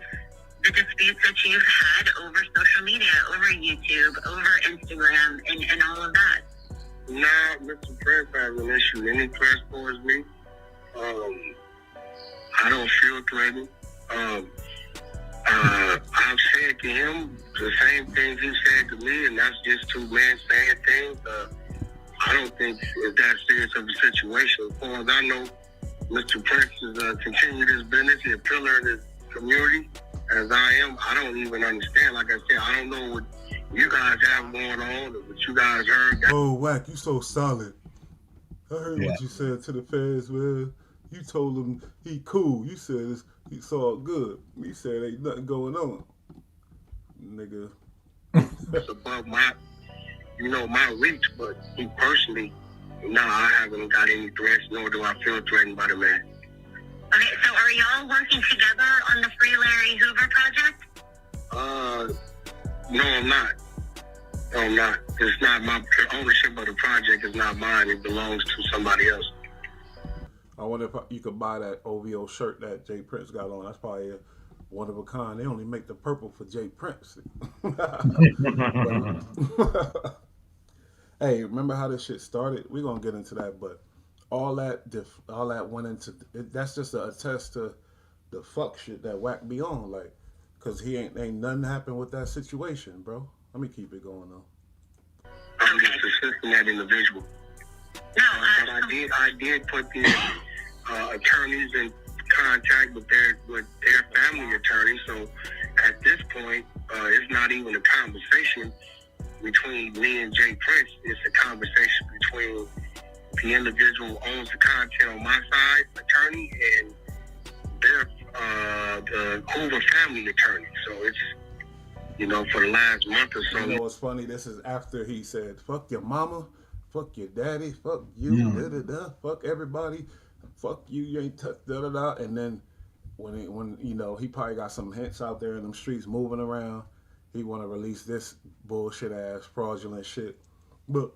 the disputes that you've had over social media, over YouTube, over Instagram, and all of that.
Nah, Mr. Prince hasn't issued any threats towards me. I don't feel threatened. I've said to him the same things he said to me, and that's just two men saying things. I don't think it's that serious of a situation. As far as I know, Mr. Prince has continued his business. He's a pillar in his community, as I am. I don't even understand. Like I said, I don't know what you guys have going on or what you guys heard.
Oh, Wack, you so solid. I heard what you said to the feds, man. You told him he cool. You said it's all good. He said ain't nothing going on. Nigga.
It's above my reach, but me personally, no, I haven't got any threats, nor do I feel threatened by the man.
Okay, so are y'all working together on the Free Larry Hoover project?
No, I'm not. No, I'm not. It's not the ownership of the project is not mine. It belongs to somebody else.
I wonder if you could buy that OVO shirt that Jay Prince got on. That's probably a one of a kind. They only make the purple for Jay Prince. But, hey, remember how this shit started? We're gonna get into that, but all that went into it, that's just a attest to the fuck shit that Wack be on, like, cause he ain't nothing happened with that situation, bro. Let me keep it going though.
I'm just assisting that individual.
No,
But I did put the attorneys in contact with their family attorney. So at this point, it's not even a conversation between me and Jay Prince. It's a conversation between the individual who owns the content on my side, attorney, and their the Hoover family attorney. So it's, for the last month or so.
You know what's funny? This is after he said, "Fuck your mama, fuck your daddy, fuck you, da da da, fuck everybody, fuck you, you ain't touch da da da." And then when he probably got some hints out there in them streets moving around, he want to release this bullshit ass fraudulent shit. But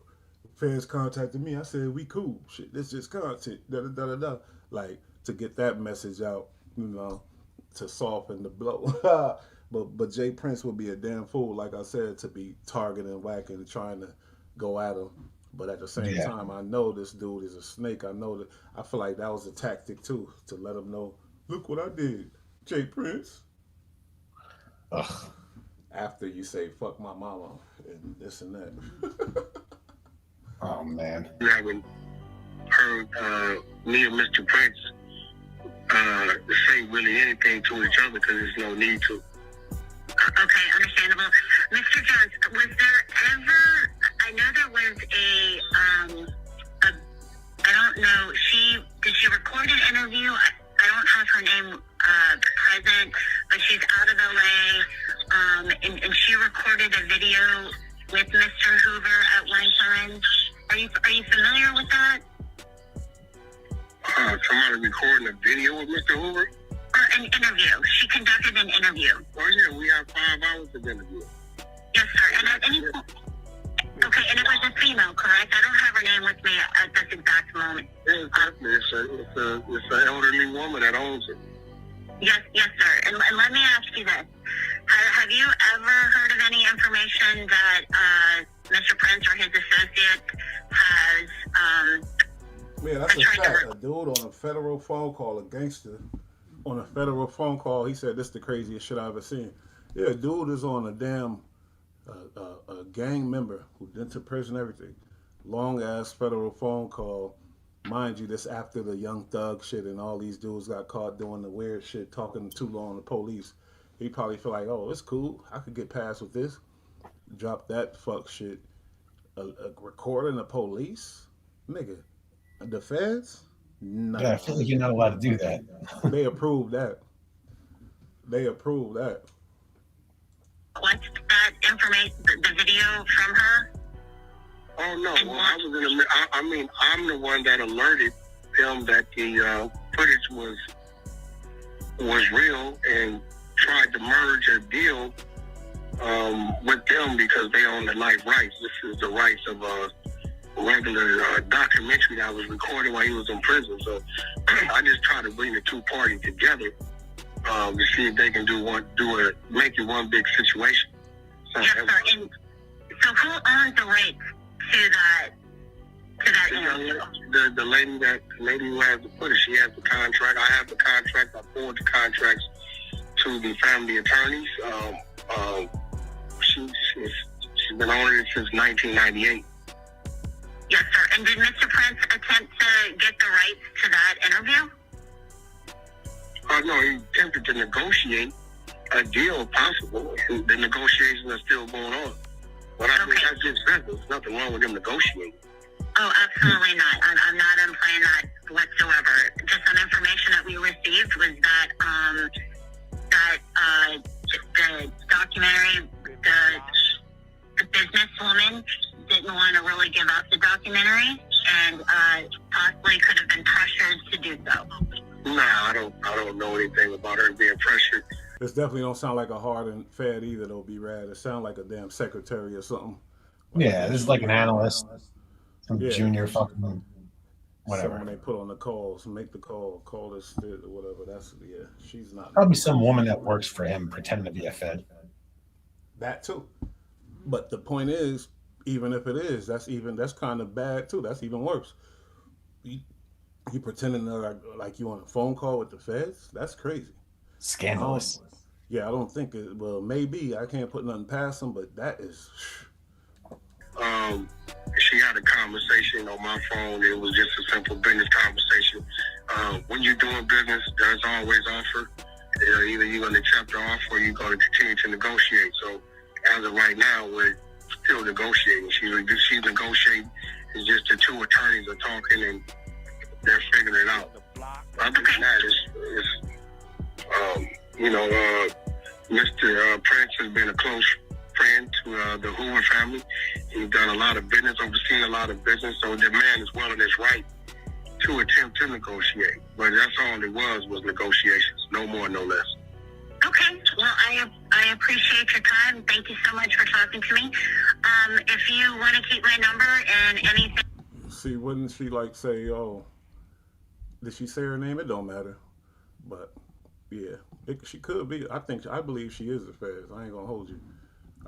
fans contacted me. I said, "We cool, shit. This just content, da da da da da." Like, to get that message out, to soften the blow. But Jay Prince would be a damn fool, like I said, to be targeting Wack and trying to go at him. But at the same time, I know this dude is a snake. I know that. I feel like that was a tactic too, to let him know, look what I did, Jay Prince.
Ugh.
After you say fuck my mama and this and that.
Oh man.
You haven't heard me or Mr. Prince say really anything to each other because there's no need to.
okay, understandable. Mr. Jones, was there ever, I know there was I don't know, did she record an interview? I don't have her name present, but she's out of LA, and she recorded a video with Mr. Hoover at one time. Are you familiar with that?
Somebody recording a video with Mr. Hoover?
Or an interview. She conducted an interview.
Oh yeah, we have 5 hours of interview.
Yes, sir. And at any point, okay, and it was a female, correct? I don't have her name with me at this exact moment.
Exactly. It's an elderly woman that owns it.
Yes, sir. And let me ask you this. Have you ever heard of any information that Mr. Prince or his associate has
Yeah, that's a fact. A dude on a federal phone call, a gangster, on a federal phone call, he said, "This is the craziest shit I've ever seen." Yeah, dude is on a damn a gang member who went to prison, everything. Long ass federal phone call. Mind you, this after the Young Thug shit and all these dudes got caught doing the weird shit, talking too long to police. He probably feel like, oh, it's cool. I could get past with this. Drop that fuck shit. Recording the police? Nigga. The feds? Nah.
Yeah, I feel like you're not allowed to do that.
They approved that.
what's that information, the video from her?
Oh no! Well, I was in the. I mean, I'm the one that alerted them that the footage was real and tried to merge a deal with them because they own the life rights. This is the rights of a regular documentary that was recorded while he was in prison. So I just try to bring the two parties together to see if they can make it one big situation. So,
yes, sir. And so who owns the rights to that interview?
The lady who has the footage, she has the contract. I have the contract. I forward the contracts to the family attorneys. She's been on it since 1998.
Yes, sir. And did Mr. Prince attempt to get the rights to that interview?
No, he attempted to negotiate a deal possible. The negotiations are still going on. But I mean, that's just business. There's nothing wrong with them negotiating.
Oh, absolutely not. I'm not implying that whatsoever. Just some information that we received was that the documentary, the businesswoman didn't want to really give up the documentary and possibly could have been pressured to do so.
Nah, I don't know anything about her being pressured.
This definitely don't sound like a hard and fed either, though, B-Rad. It sound like a damn secretary or something.
Yeah, this is like an analyst, some junior fucking whatever.
Someone they put on the calls, make the call this, whatever. That's she's not.
Probably some woman that works for him pretending to be a Fed.
That too. But the point is, even if it is, that's kind of bad too. That's even worse. You pretending to like you on a phone call with the feds? That's crazy.
Scandalous.
Yeah, I don't think it. Well, maybe I can't put nothing past them, but that is.
She had a conversation on my phone. It was just a simple business conversation. When you're doing business, there's always offer. Either you're going to accept the offer or you're going to continue to negotiate. So as of right now, we're still negotiating. She's negotiating. It's just the two attorneys are talking and they're figuring it out. Other than that, Mr. Prince has been a close friend to the Hoover family. He's done a lot of business, overseen a lot of business, so the man is well in his right to attempt to negotiate. But that's all it was negotiations, no more, no less.
Okay, well, I appreciate your time. Thank you so much for talking to me. If you want to keep my number and anything.
See, wouldn't she like say, oh, did she say her name? It don't matter. But yeah, she could be. I believe she is the feds. I ain't gonna hold you.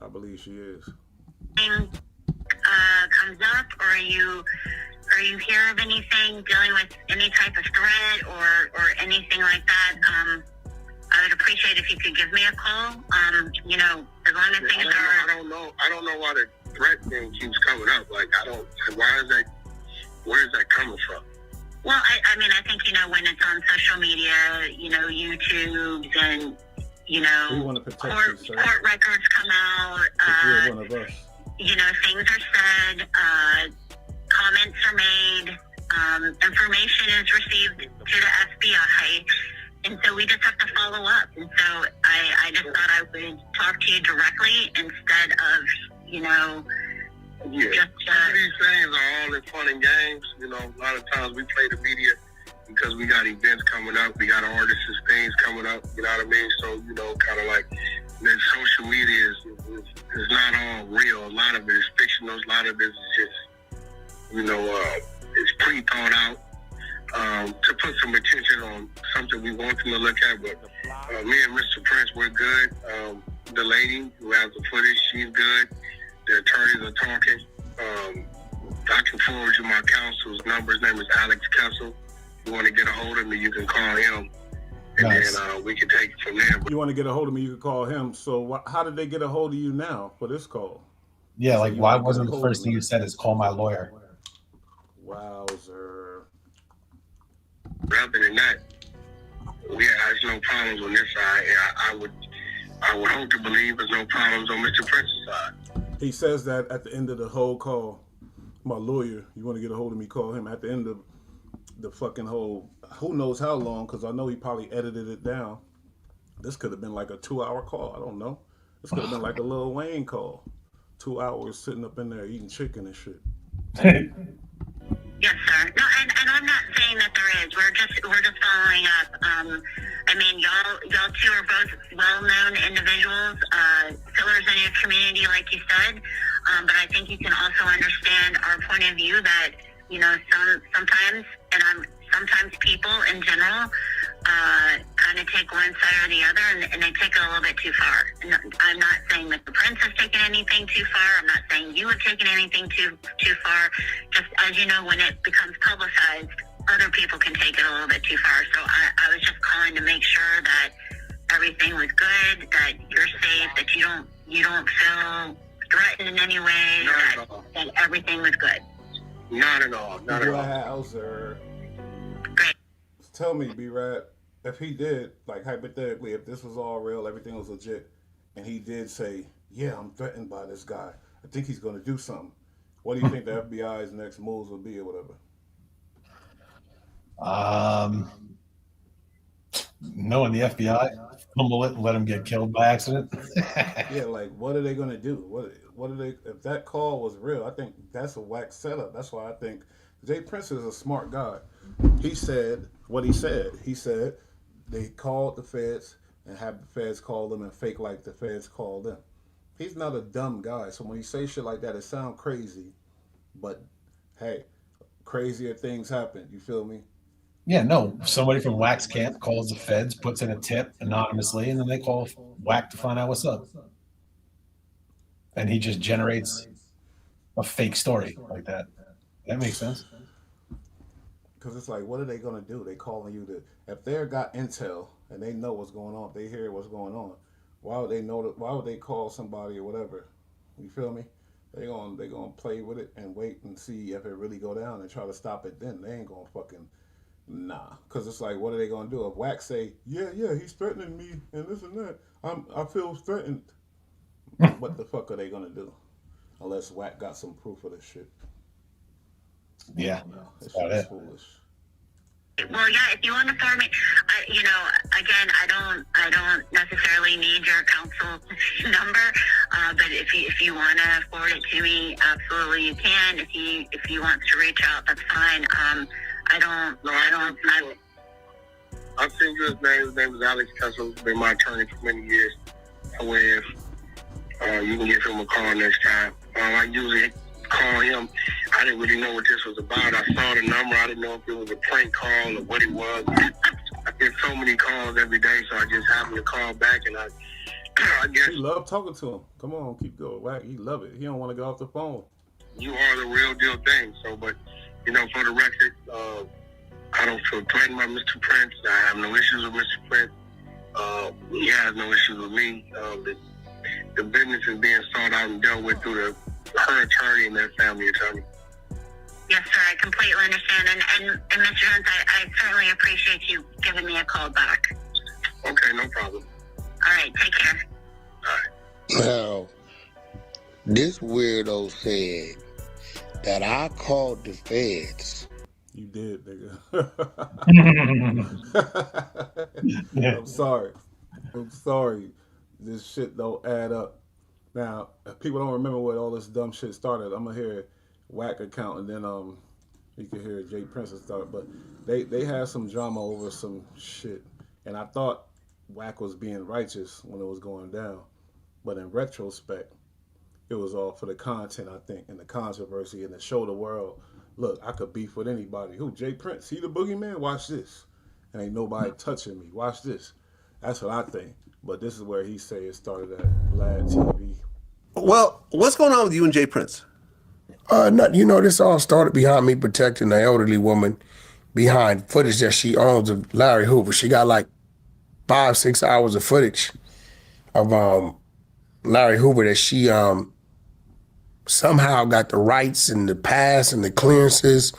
I believe she is.
Comes up, or are you hear of anything dealing with any type of threat or anything like that? I would appreciate if you could give me a call. As long as things are.
I don't know why the threat thing keeps coming up. Like, where is that coming from?
Well, I mean, I think, when it's on social media, YouTube and,
we want to protect
court records come out.
You're one of us.
Things are said, comments are made, information is received to the FBI, and so we just have to follow up. And so I just thought I would talk to you directly instead of,
Yeah,
just,
some of these things are all in fun and games. A lot of times we play the media because we got events coming up, we got artists' things coming up, you know what I mean? So, kind of like the social media is not all real. A lot of it is fictional. A lot of it is just, it's pre-thought out to put some attention on something we want them to look at. But me and Mr. Prince, we're good. The lady who has the footage, she's good. The attorneys are talking. I can forward you my counsel's number. His name is Alex Kessel. If you want to get a hold of me, you can call him. And
Nice.
then we can take it from there.
You want to get a hold of me, you can call him. So how did they get a hold of you now for this call?
Yeah,
So
like
you
why
wanna get
wasn't
a
the
hold
first
of
thing
me?
you said is call my lawyer?
Wowzer.
Rather than that, there's no problems on this side. I would hope to believe there's no problems on Mr. Prince's side.
He says that at the end of the whole call, my lawyer, you want to get a hold of me, call him. At the end of the fucking whole, who knows how long, because I know he probably edited it down. This could have been like a 2-hour call. I don't know. This could have been like a Lil Wayne call. 2 hours sitting up in there eating chicken and shit.
yes, sir. No, and I'm not saying that there is. We're just following up. I mean, y'all two are both well-known individuals, pillars in your community, like you said. But I think you can also understand our point of view that, sometimes, sometimes people in general, kind of take one side or the other, and they take it a little bit too far. And I'm not saying that the Prince has taken anything too far. I'm not saying you have taken anything too far. Just as you know, when it becomes publicized, other people can take it a little bit too far. So I was just calling to make sure that everything was good, that you're safe, that you don't feel threatened in any way, that everything was good.
Not at all. Not at all.
Wowzer.
Great.
Tell me, B-Rad, if he did, like hypothetically, if this was all real, everything was legit, and he did say, yeah, I'm threatened by this guy, I think he's going to do something. What do you think the FBI's next moves would be or whatever?
Knowing the FBI, fumble it and let him get killed by accident.
Yeah, like what are they gonna do? What are they? If that call was real, I think that's a whack setup. That's why I think Jay Prince is a smart guy. He said what he said. He said they called the feds and have the feds call them and fake like the feds called them. He's not a dumb guy. So when you say shit like that, it sounds crazy, but hey, crazier things happen. You feel me?
Yeah, no. Somebody from Wack's camp calls the feds, puts in a tip anonymously, and then they call Wack to find out what's up. And he just generates a fake story like that. That makes sense.
Because it's like, what are they gonna do? They calling you to if they got intel and they know what's going on, if they hear what's going on, why would they know that? Why would they call somebody or whatever? You feel me? They gonna play with it and wait and see if it really go down and try to stop it. Then they ain't gonna fucking nah. Because it's like, what are they gonna do? If Wack say, yeah, he's threatening me and this and that, I feel threatened. What the fuck are they gonna do? Unless Wack got some proof of this shit.
Yeah,
it's just foolish.
Well, yeah, if you want to forward me, again, I don't necessarily need your counsel number, but if you want to forward it to me, absolutely you can. If he wants to reach out, that's fine. I've
seen his name. His name is Alex Kessel. Been my attorney for many years. If you can give him a call next time. I usually call him. I didn't really know what this was about. I saw the number. I didn't know if it was a prank call or what it was. I get so many calls every day, so I just happened to call back, and I guess
he love talking to him. Come on, keep going. Wack, he love it. He don't want to get off the phone.
You are the real deal thing. So, but for the record, I don't feel threatened by Mr. Prince. I have no issues with Mr. Prince. He has no issues with me. The business is being sought out and dealt with through her attorney and their family attorney.
Yes, sir. I completely understand. And Mr. Jones, I certainly appreciate you giving me a call back.
Okay, no problem.
All right, take care.
All right.
Now, this weirdo said that I called the feds.
You did, nigga. I'm sorry. This shit don't add up. Now, if people don't remember where all this dumb shit started, I'm gonna hear Wack account and then you can hear Jay Prince start. But they had some drama over some shit, and I thought Wack was being righteous when it was going down, but in retrospect, it was all for the content, I think, and the controversy, and to show the world, look, I could beef with anybody. Who? Jay Prince? He the boogeyman? Watch this. Ain't nobody touching me. Watch this. That's what I think. But this is where he say it started at Vlad TV.
Well, what's going on with you and Jay Prince?
This all started behind me protecting the elderly woman behind footage that she owns of Larry Hoover. She got like 5-6 hours of footage of Larry Hoover that she somehow got the rights and the pass and the clearances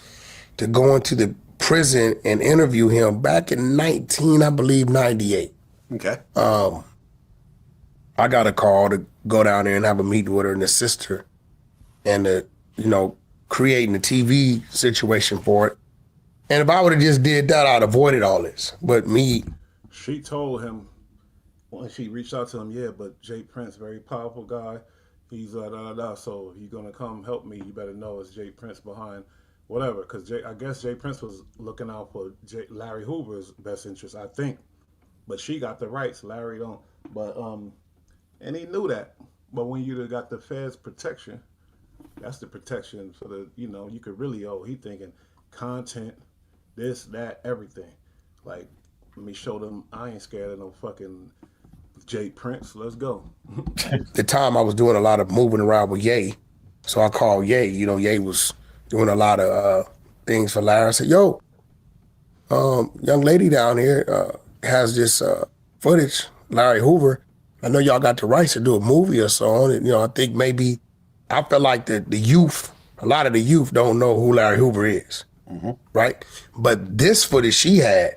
to go into the prison and interview him back in 98.
Okay.
I got a call to go down there and have a meeting with her and assist her and creating a TV situation for it. And if I would have just did that, I'd avoided all this. But
she told him when she reached out to him, yeah, but Jay Prince, very powerful guy. He's so if you're gonna come help me, you better know it's Jay Prince behind whatever. Because I guess Jay Prince was looking out for Larry Hoover's best interest, I think. But she got the rights, Larry don't. But and he knew that. But when you got the feds protection, that's the protection for the, you could really he thinking content, this, that, everything. Like, let me show them I ain't scared of no fucking Jay Prince. Let's go.
The time I was doing a lot of moving around with Ye. So I called Ye. Ye was doing a lot of things for Larry. I said, yo, young lady down here has this footage, Larry Hoover. I know y'all got the rights to do a movie or so on it. I think maybe, I feel like the youth, a lot of the youth don't know who Larry Hoover is, right? But this footage she had,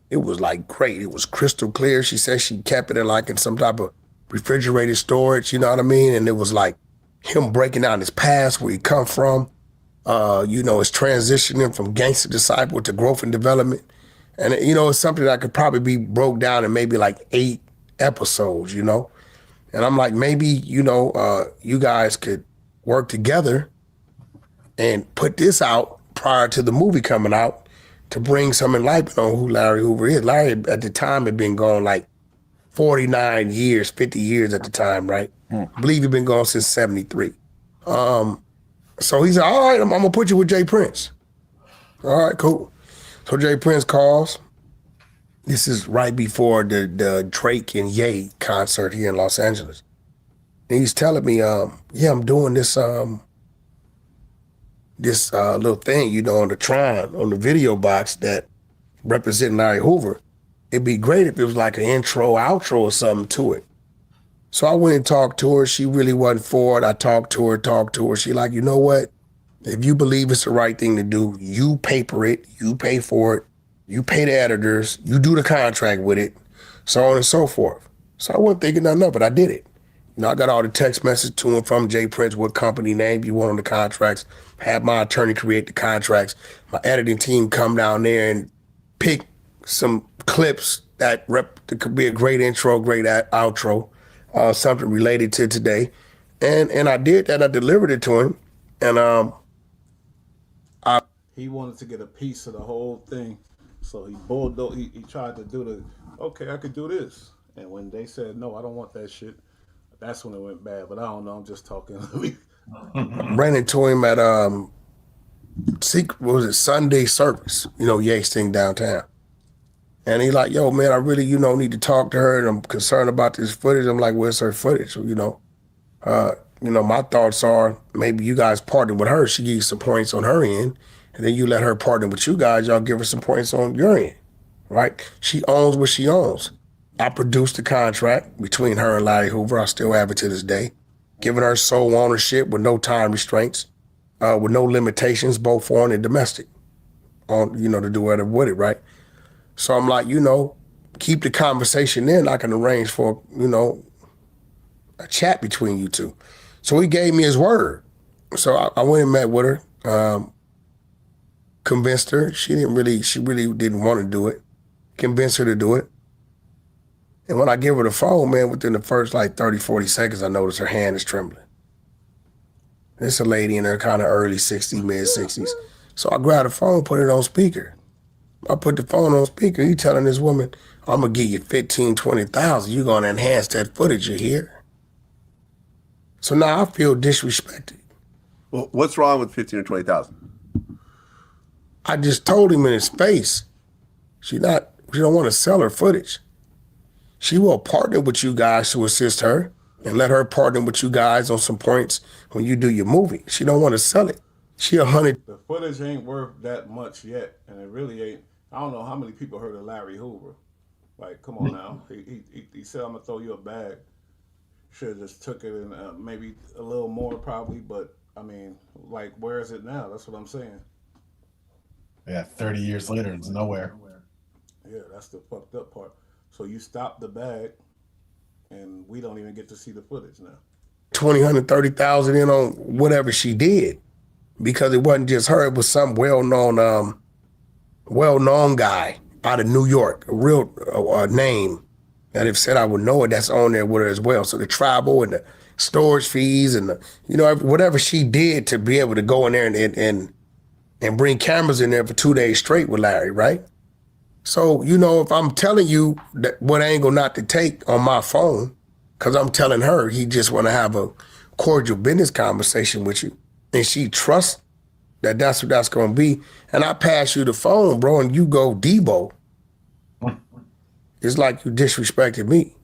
it was like great. It was crystal clear. She said she kept it in some type of refrigerated storage, you know what I mean? And it was like him breaking down his past, where he come from, his transitioning from gangster disciple to growth and development. And, it's something that could probably be broke down in maybe like 8 episodes, And I'm like, maybe, you guys could work together and put this out prior to the movie coming out to bring some enlightenment on who Larry Hoover is. Larry, at the time, had been gone like 49 years, 50 years at the time, right? I believe he'd been gone since 73. So he said, all right, I'm going to put you with Jay Prince. All right, cool. So Jay Prince calls. This is right before the Drake and Ye concert here in Los Angeles. And he's telling me, yeah, I'm doing this little thing, you know, on the Tron, on the video box that representing Larry Hoover. It'd be great if it was like an intro, outro or something to it. So I went and talked to her. She really wasn't for it. I talked to her. She like, you know what? If you believe it's the right thing to do, you paper it, you pay for it, you pay the editors, you do the contract with it, so on and so forth. So I wasn't thinking nothing of it. I did it. You know, I got all the text messages to and from Jay Prince, what company name you want on the contracts, had my attorney create the contracts, my editing team come down there and pick some clips that could be a great intro, great outro, something related to today. And I did that. I delivered it to him. And
he wanted to get a piece of the whole thing. So he bulldozed, he tried to do okay, I could do this. And when they said, no, I don't want that shit, that's when it went bad. But I don't know, I'm just talking.
Ran into him at, Sunday service, you know, Yates thing downtown. And he like, yo, man, I really, you know, need to talk to her, and I'm concerned about this footage. I'm like, where's her footage? You know, my thoughts are maybe you guys partner with her. She gives you some points on her end, and then you let her partner with you guys. Y'all give her some points on your end, right? She owns what she owns. I produced the contract between her and Larry Hoover. I still have it to this day, giving her sole ownership with no time restraints, with no limitations, both foreign and domestic, on, you know, to do whatever with it, right? So I'm like, you know, keep the conversation in. I can arrange for, you know, a chat between you two. So he gave me his word. So I went and met with her, convinced her. She really didn't want to do it. Convinced her to do it. And when I give her the phone, man, within the first like 30, 40 seconds, I noticed her hand is trembling. It's a lady in her kind of early 60s, mid 60s. So I grabbed the phone, put it on speaker. I put the phone on speaker. He telling this woman, I'm going to give you 15, 20,000. You're going to enhance that footage, you hear? So now I feel disrespected.
Well, what's wrong with 15 or 20,000?
I just told him in his face, she don't want to sell her footage. She will partner with you guys to assist her and let her partner with you guys on some points when you do your movie. She don't want to sell it. She 100.
The footage ain't worth that much yet, and it really ain't. I don't know how many people heard of Larry Hoover. Like, come on now. He said, I'm going to throw you a bag. Should have just took it and maybe a little more probably, but I mean, like, where is it now? That's what I'm saying.
Yeah, 30 years later, it's nowhere.
Yeah, that's the fucked up part. So you stop the bag, and we don't even get to see the footage now.
20, 130,000 in on whatever she did, because it wasn't just her. It was some well-known guy out of New York, a real name that if said I would know it, that's on there with her as well. So the tribal and the storage fees and the, you know, whatever she did to be able to go in there and bring cameras in there for 2 days straight with Larry, right? So, you know, if I'm telling you that what angle not to take on my phone, because I'm telling her he just want to have a cordial business conversation with you, and she trusts that that's what that's going to be, and I pass you the phone, bro, and you go Debo, it's like you disrespected me.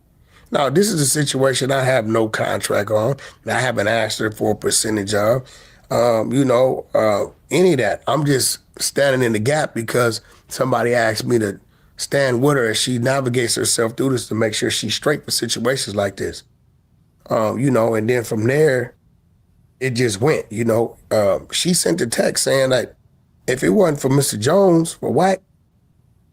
Now, this is a situation I have no contract on, and I haven't asked her for a percentage of, any of that. I'm just standing in the gap because somebody asked me to stand with her as she navigates herself through this to make sure she's straight for situations like this. And then from there, it just went, she sent a text saying that if it wasn't for Mr. Jones, for Wack,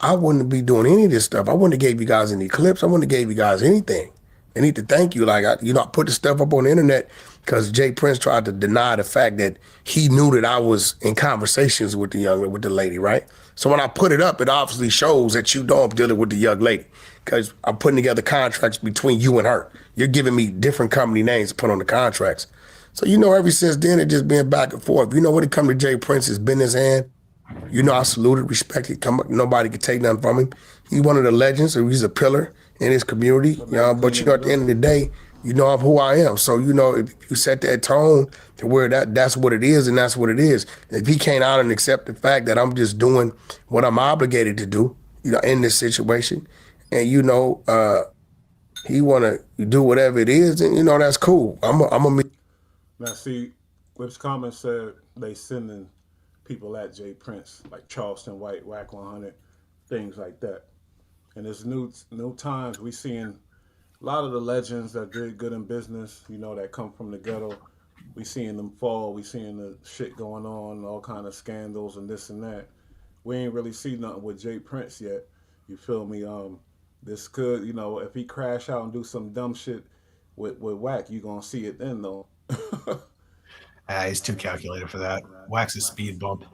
I wouldn't be doing any of this stuff. I wouldn't have gave you guys any clips. I wouldn't have gave you guys anything. I need to thank you. I put the stuff up on the internet because Jay Prince tried to deny the fact that he knew that I was in conversations with the lady, right? So when I put it up, it obviously shows that you know I'm dealing with the young lady because I'm putting together contracts between you and her. You're giving me different company names to put on the contracts. So, ever since then, it just been back and forth. When it come to Jay Prince's business hand, I saluted, respected, nobody could take nothing from him. He's one of the legends, so he's a pillar in his community. But at the end of the day, You know of who I am. So, you know, if you set that tone to where that's what it is and that's what it is. If he came out and accept the fact that I'm just doing what I'm obligated to do, you know, in this situation, and, you know, he want to do whatever it is, and, you know, that's cool. I'm going to meet.
Now, see, Lips Common said they sending people at Jay Prince, like Charleston White, Wack 100, things like that. And it's new times. We seeing a lot of the legends that did good in business, you know, that come from the ghetto. We seeing them fall. We seeing the shit going on, all kind of scandals and this and that. We ain't really see nothing with Jay Prince yet. You feel me? This could, you know, if he crash out and do some dumb shit with Wack, you gonna see it then though.
He's too calculated for that. Wack's a speed bump.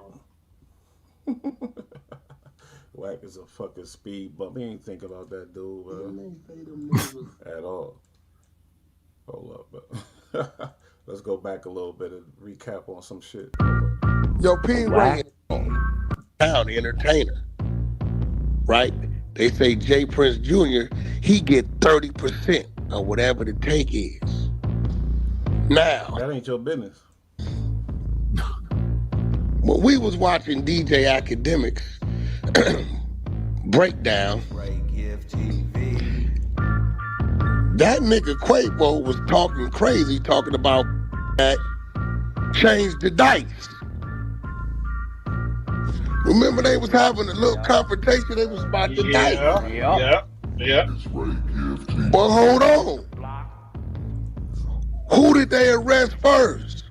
Wack is a fucking speed bump. He ain't think about that dude, bro. At all. Hold up, but let's go back a little bit and recap on some shit.
Yo, P. Ray, town entertainer, right? They say Jay Prince Jr., he get 30% of whatever the take is. Now,
that ain't your business.
When we was watching DJ Academics breakdown, that nigga Quavo was talking crazy, talking about that change the dice. Remember they was having a little confrontation, they was about the dice.
Yeah.
But hold on. Who did they arrest first?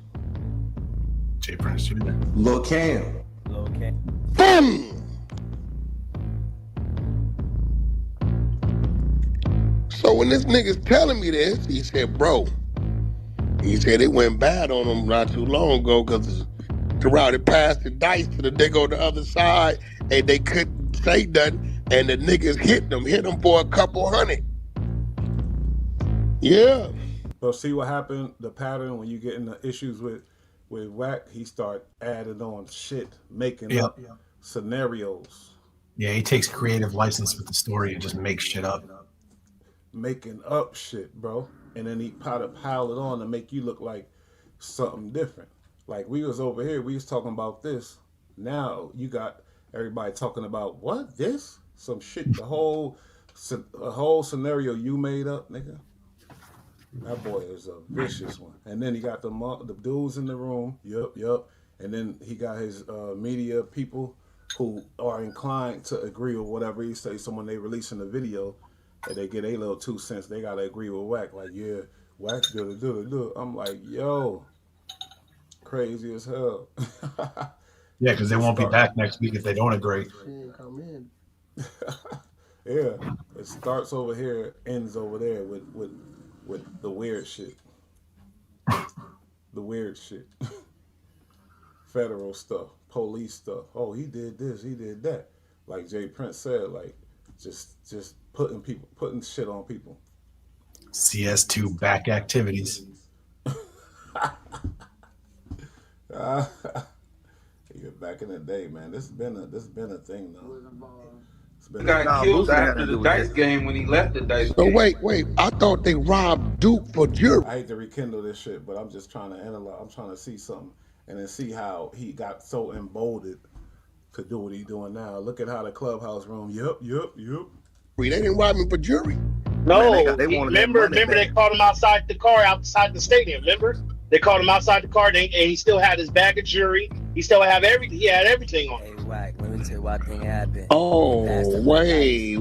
Jay Prince Jr.
Lil Cam.
Boom! So when this nigga's telling me this, he said, bro, he said it went bad on him not too long ago because Terrell passed the dice to the nigga on the other side and they couldn't say nothing and the niggas hit them for a couple hundred. Yeah.
But see what happened, the pattern when you get into issues with Wack, he start adding on shit, making up scenarios.
Yeah, he takes creative license with the story and just makes shit up.
Making up shit, bro. And then he pile it on to make you look like something different. Like we was over here, we was talking about this. Now you got everybody talking about what? This? Some shit, a whole scenario you made up, nigga. That boy is a vicious one. And then he got the dudes in the room. Yup. And then he got his media people who are inclined to agree with whatever he say. So when they releasing the video, and they get a little 2 cents, they gotta agree with Wack. Like, yeah, Wack's gonna do it. I'm like, yo, crazy as hell.
Yeah, because they won't be back next week if they don't agree.
Yeah, it starts over here, ends over there with the weird shit. The weird shit. Federal stuff, police stuff. Oh, he did this, he did that. Like Jay Prince said, like just putting shit on people.
CS2 back activities.
Yeah, back in the day, man. This has been a thing though.
He got killed after the dice game when he left the dice game.
So wait, I thought they robbed Duke for jury.
I hate to rekindle this shit, but I'm just trying to analyze. I'm trying to see something and then see how he got so emboldened to do what he's doing now. Look at how the clubhouse room. Yup.
They didn't rob me for jury.
No, remember they called him outside the car, outside the stadium. Remember, they called him outside the car, and he still had his bag of jewelry. He still had everything. He had everything on.
Hey, Wack, let me tell you what thing happened.
Oh, wait.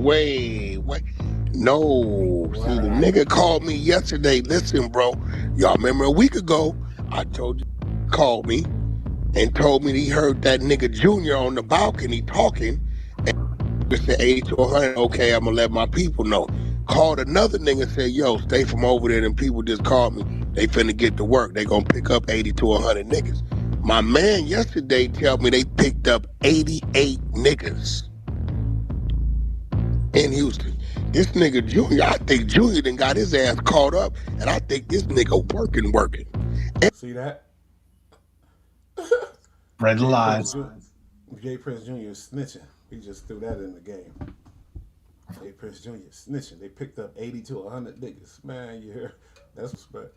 No, see, the nigga called me yesterday. Listen, bro, y'all remember a week ago? I told you, called me and told me he heard that nigga Junior on the balcony talking. And said 80 to 100. Okay, I'm gonna let my people know. Called another nigga and said, yo, stay from over there. And people just called me. They finna get to work. They gonna pick up 80 to 100 niggas. My man yesterday tell me they picked up 88 niggas in Houston. This nigga Junior, I think Junior done got his ass caught up, and I think this nigga working.
See that?
Red lies.
Jay Prince Jr. is snitching. He just threw that in the game. Jay Prince Jr. snitching. They picked up 80 to 100 niggas. Man, you hear? That's respect.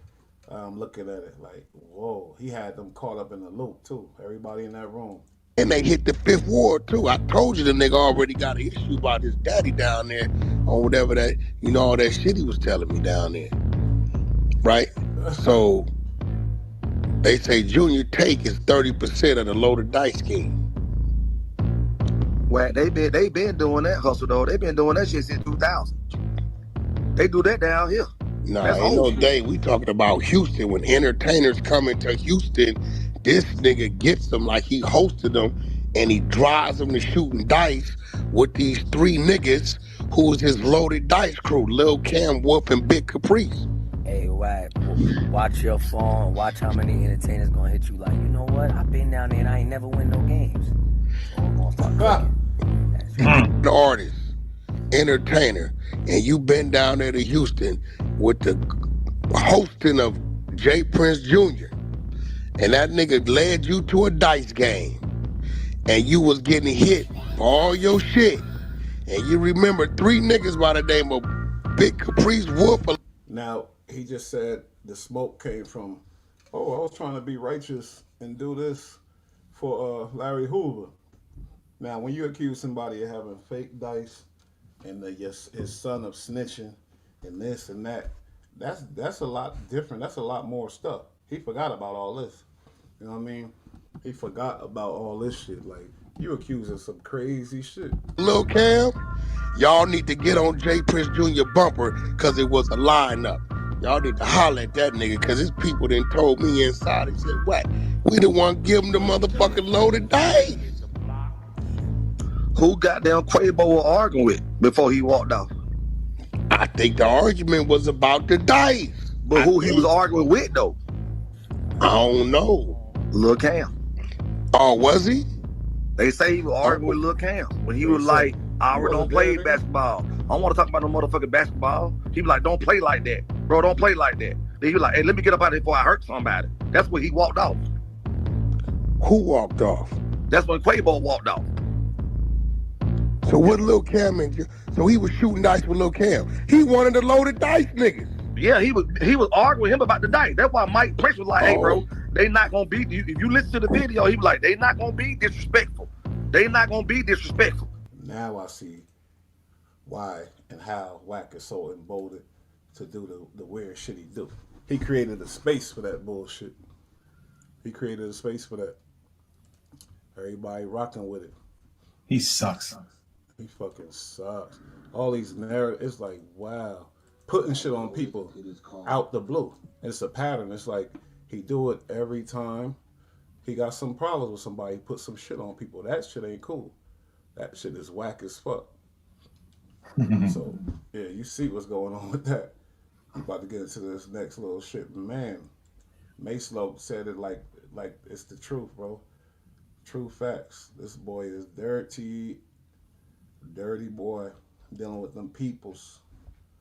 I'm looking at it like, whoa. He had them caught up in the loop too. Everybody in that room.
And they hit the fifth ward too. I told you the nigga already got an issue about his daddy down there or whatever that, all that shit he was telling me down there. Right? So they say Junior take is 30% of the loaded dice game.
Well, they been doing that hustle though. They been doing that shit since 2000. They do that down here.
Nah, ain't no day. We talking about Houston. When entertainers come into Houston, this nigga gets them like he hosted them, and he drives them to shooting dice with these 3 niggas who was his loaded dice crew: Lil Cam, Whoop, and Big Caprice.
Hey, Wack, watch your phone. Watch how many entertainers gonna hit you like, you know what? I've been down there and I ain't never win no games. So I'm gonna start cooking.
An artist, entertainer, and you been down there to Houston with the hosting of Jay Prince Jr. And that nigga led you to a dice game, and you was getting hit for all your shit. And you remember 3 niggas by the name of Big Caprice, Wolf.
Now, he just said the smoke came from, I was trying to be righteous and do this for Larry Hoover. Now, when you accuse somebody of having fake dice and his son of snitching and this and that, that's a lot different. That's a lot more stuff. He forgot about all this. You know what I mean? He forgot about all this shit. Like, you accuse of some crazy shit.
Lil Cam, y'all need to get on Jay Prince Jr. bumper because it was a lineup. Y'all need to holler at that nigga because his people done told me inside and said, what? We the one give him the motherfucking loaded dice.
Who goddamn Quavo was arguing with before he walked off?
I think the argument was about the dice.
But who he was arguing with though?
I don't know.
Lil Cam.
Oh, was he?
They say he was arguing with Lil Cam when he was like, I already don't play basketball. I don't want to talk about no motherfucking basketball. He was like, don't play like that. Bro, don't play like that. Then he was like, hey, let me get up out of here before I hurt somebody. That's when he walked off.
Who walked off?
That's when Quavo walked off.
So what Lil Cam and so he was shooting dice with Lil Cam. He wanted to load the dice niggas.
Yeah, he was arguing with him about the dice. That's why Mike Prince was like, hey bro, they not gonna be, if you listen to the video, he was like, they not gonna be disrespectful. They not gonna be disrespectful.
Now I see why and how Wack is so emboldened to do the weird shit he do. He created a space for that bullshit. He created a space for that. Everybody rocking with it.
He sucks.
He fucking sucks. All these narratives, it's like, wow. Putting shit on people out the blue. It's a pattern. It's like he do it every time he got some problems with somebody, he put some shit on people. That shit ain't cool. That shit is whack as fuck. So, yeah, you see what's going on with that. I'm about to get into this next little shit. Man, Mase Loc said it like it's the truth, bro. True facts. This boy is dirty boy, dealing with them peoples.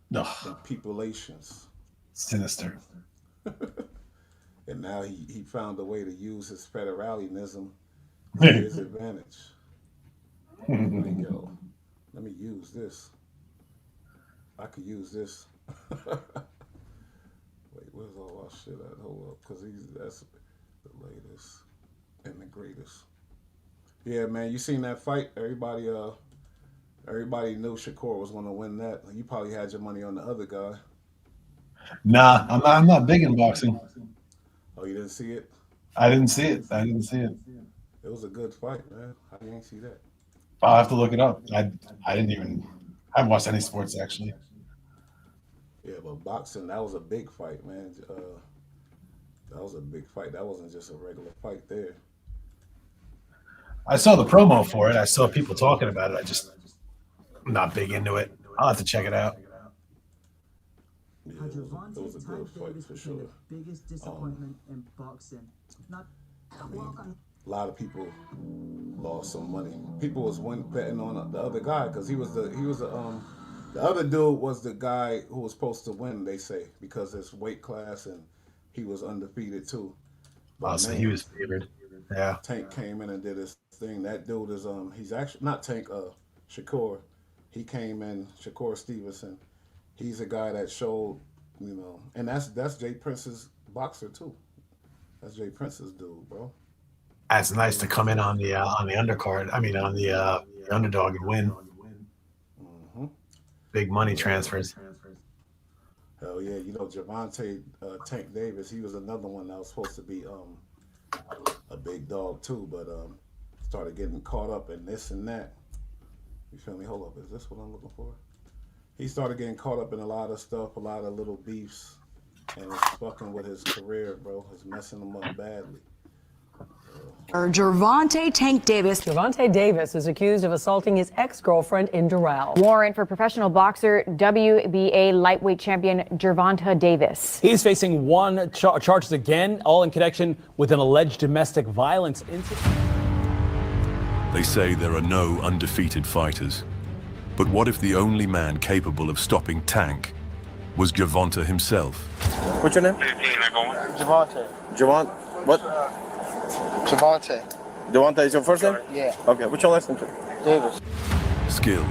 Them peoplations.
Sinister.
And now he found a way to use his federalism to his advantage. Like, yo, let me use this. I could use this. Wait, where's all our shit at? Hold up, because that's the latest and the greatest. Yeah, man, you seen that fight? Everybody knew Shakur was going to win that. You probably had your money on the other guy.
Nah, I'm not big in boxing.
Oh, you didn't see it?
I didn't see it.
It was a good fight, man. How you ain't see that?
I'll have to look it up. I haven't watched any sports actually.
Yeah, but boxing, that was a big fight, man. That was a big fight. That wasn't just a regular fight there.
I saw the promo for it. I saw people talking about it. I'm not big into it. I'll have to check it out.
Yeah, it was a good fight for sure.
Biggest disappointment in boxing.
A lot of people lost some money. People was betting on the other guy because the other dude was the guy who was supposed to win. They say because it's weight class and he was undefeated too. But
so he was favored. Yeah.
Tank came in and did his thing. That dude is he's actually not Tank. Shakur. he came in, Shakur Stevenson. He's a guy that showed, you know, and that's Jay Prince's boxer too. That's Jay Prince's dude, bro.
It's nice to come in on the undercard. I mean, on the underdog and win.
Mm-hmm.
Big money transfers.
Hell yeah, you know Gervonta Tank Davis. He was another one that was supposed to be a big dog too, but started getting caught up in this and that. You feel me? Hold up, is this what I'm looking for? He started getting caught up in a lot of stuff, a lot of little beefs, and it's fucking with his career, bro. It's messing him up badly.
Gervonta Tank Davis. Gervonta Davis is accused of assaulting his ex-girlfriend in Doral.
Warrant for professional boxer WBA lightweight champion Gervonta Davis.
He's facing charges again, all in connection with an alleged domestic violence incident.
They say there are no undefeated fighters. But what if the only man capable of stopping Tank was Gervonta himself?
What's your name?
15, I go on.
Gervonta. Gervonta. What? Gervonta. Gervonta is your first name?
Yeah.
Okay, what's your last name? Davis.
Skill,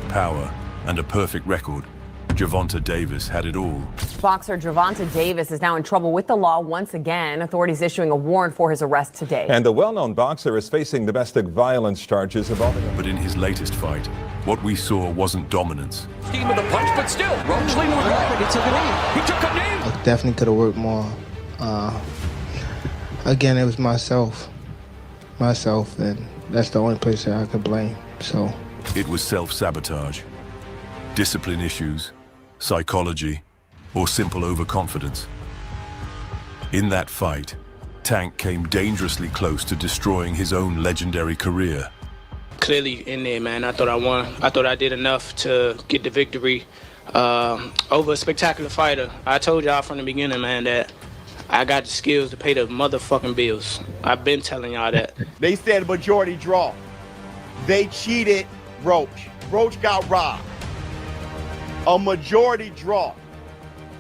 power, and a perfect record. Gervonta Davis had it all.
Boxer Gervonta Davis is now in trouble with the law once again. Authorities issuing a warrant for his arrest today.
And the well-known boxer is facing domestic violence charges involving him.
But in his latest fight, what we saw wasn't dominance.
Scheme of the punch, but still, Roach leaning with Wack. He took a knee. He took a knee.
I definitely could have worked more. Again, it was myself, and that's the only place that I could blame. So
it was self-sabotage, discipline issues, psychology, or simple overconfidence. In that fight, Tank came dangerously close to destroying his own legendary career.
Clearly in there, man. I thought I won. I thought I did enough to get the victory over a spectacular fighter. I told y'all from the beginning, man, that I got the skills to pay the motherfucking bills. I've been telling y'all that.
They said majority draw. They cheated Roach. Roach got robbed. A majority draw.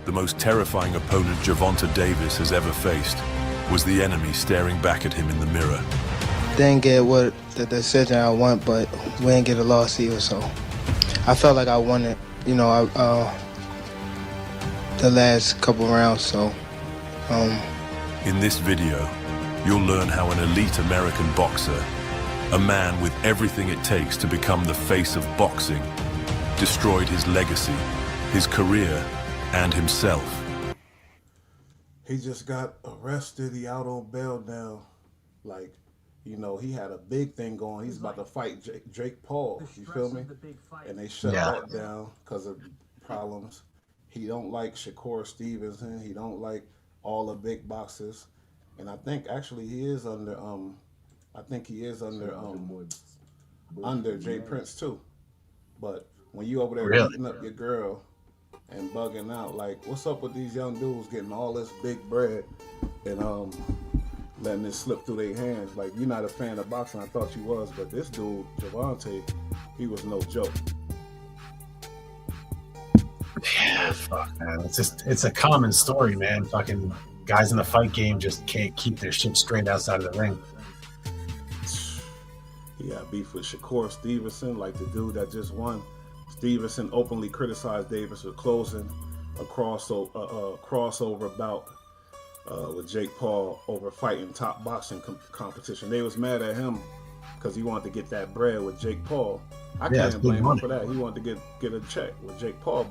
The most terrifying opponent Gervonta Davis has ever faced was the enemy staring back at him in the mirror.
didn't get what the decision I want, but we didn't get a loss either. So I felt like I won it, you know, the last couple rounds. So.
In this video, you'll learn how an elite American boxer, a man with everything it takes to become the face of boxing, destroyed his legacy, his career, and himself.
He just got arrested. He out on bail now. Like, you know, he had a big thing going. He's about to fight Jake Paul. You feel me? And they shut that down because of problems. He don't like Shakur Stevenson. He don't like all the big boxers. And I think actually he is under under Jay Prince too. But when you over there beating up your girl and bugging out, like, what's up with these young dudes getting all this big bread and letting it slip through their hands? Like, you're not a fan of boxing. I thought you was, but this dude, Gervonta, he was no joke.
Yeah, fuck, man. It's a common story, man. Fucking guys in the fight game just can't keep their shit straight outside of the ring.
He got beef with Shakur Stevenson, like the dude that just won. Stevenson openly criticized Davis for closing a crossover bout with Jake Paul over fighting top boxing competition. They was mad at him because he wanted to get that bread with Jake Paul. I can't blame him for that. He wanted to get a check with Jake Paul,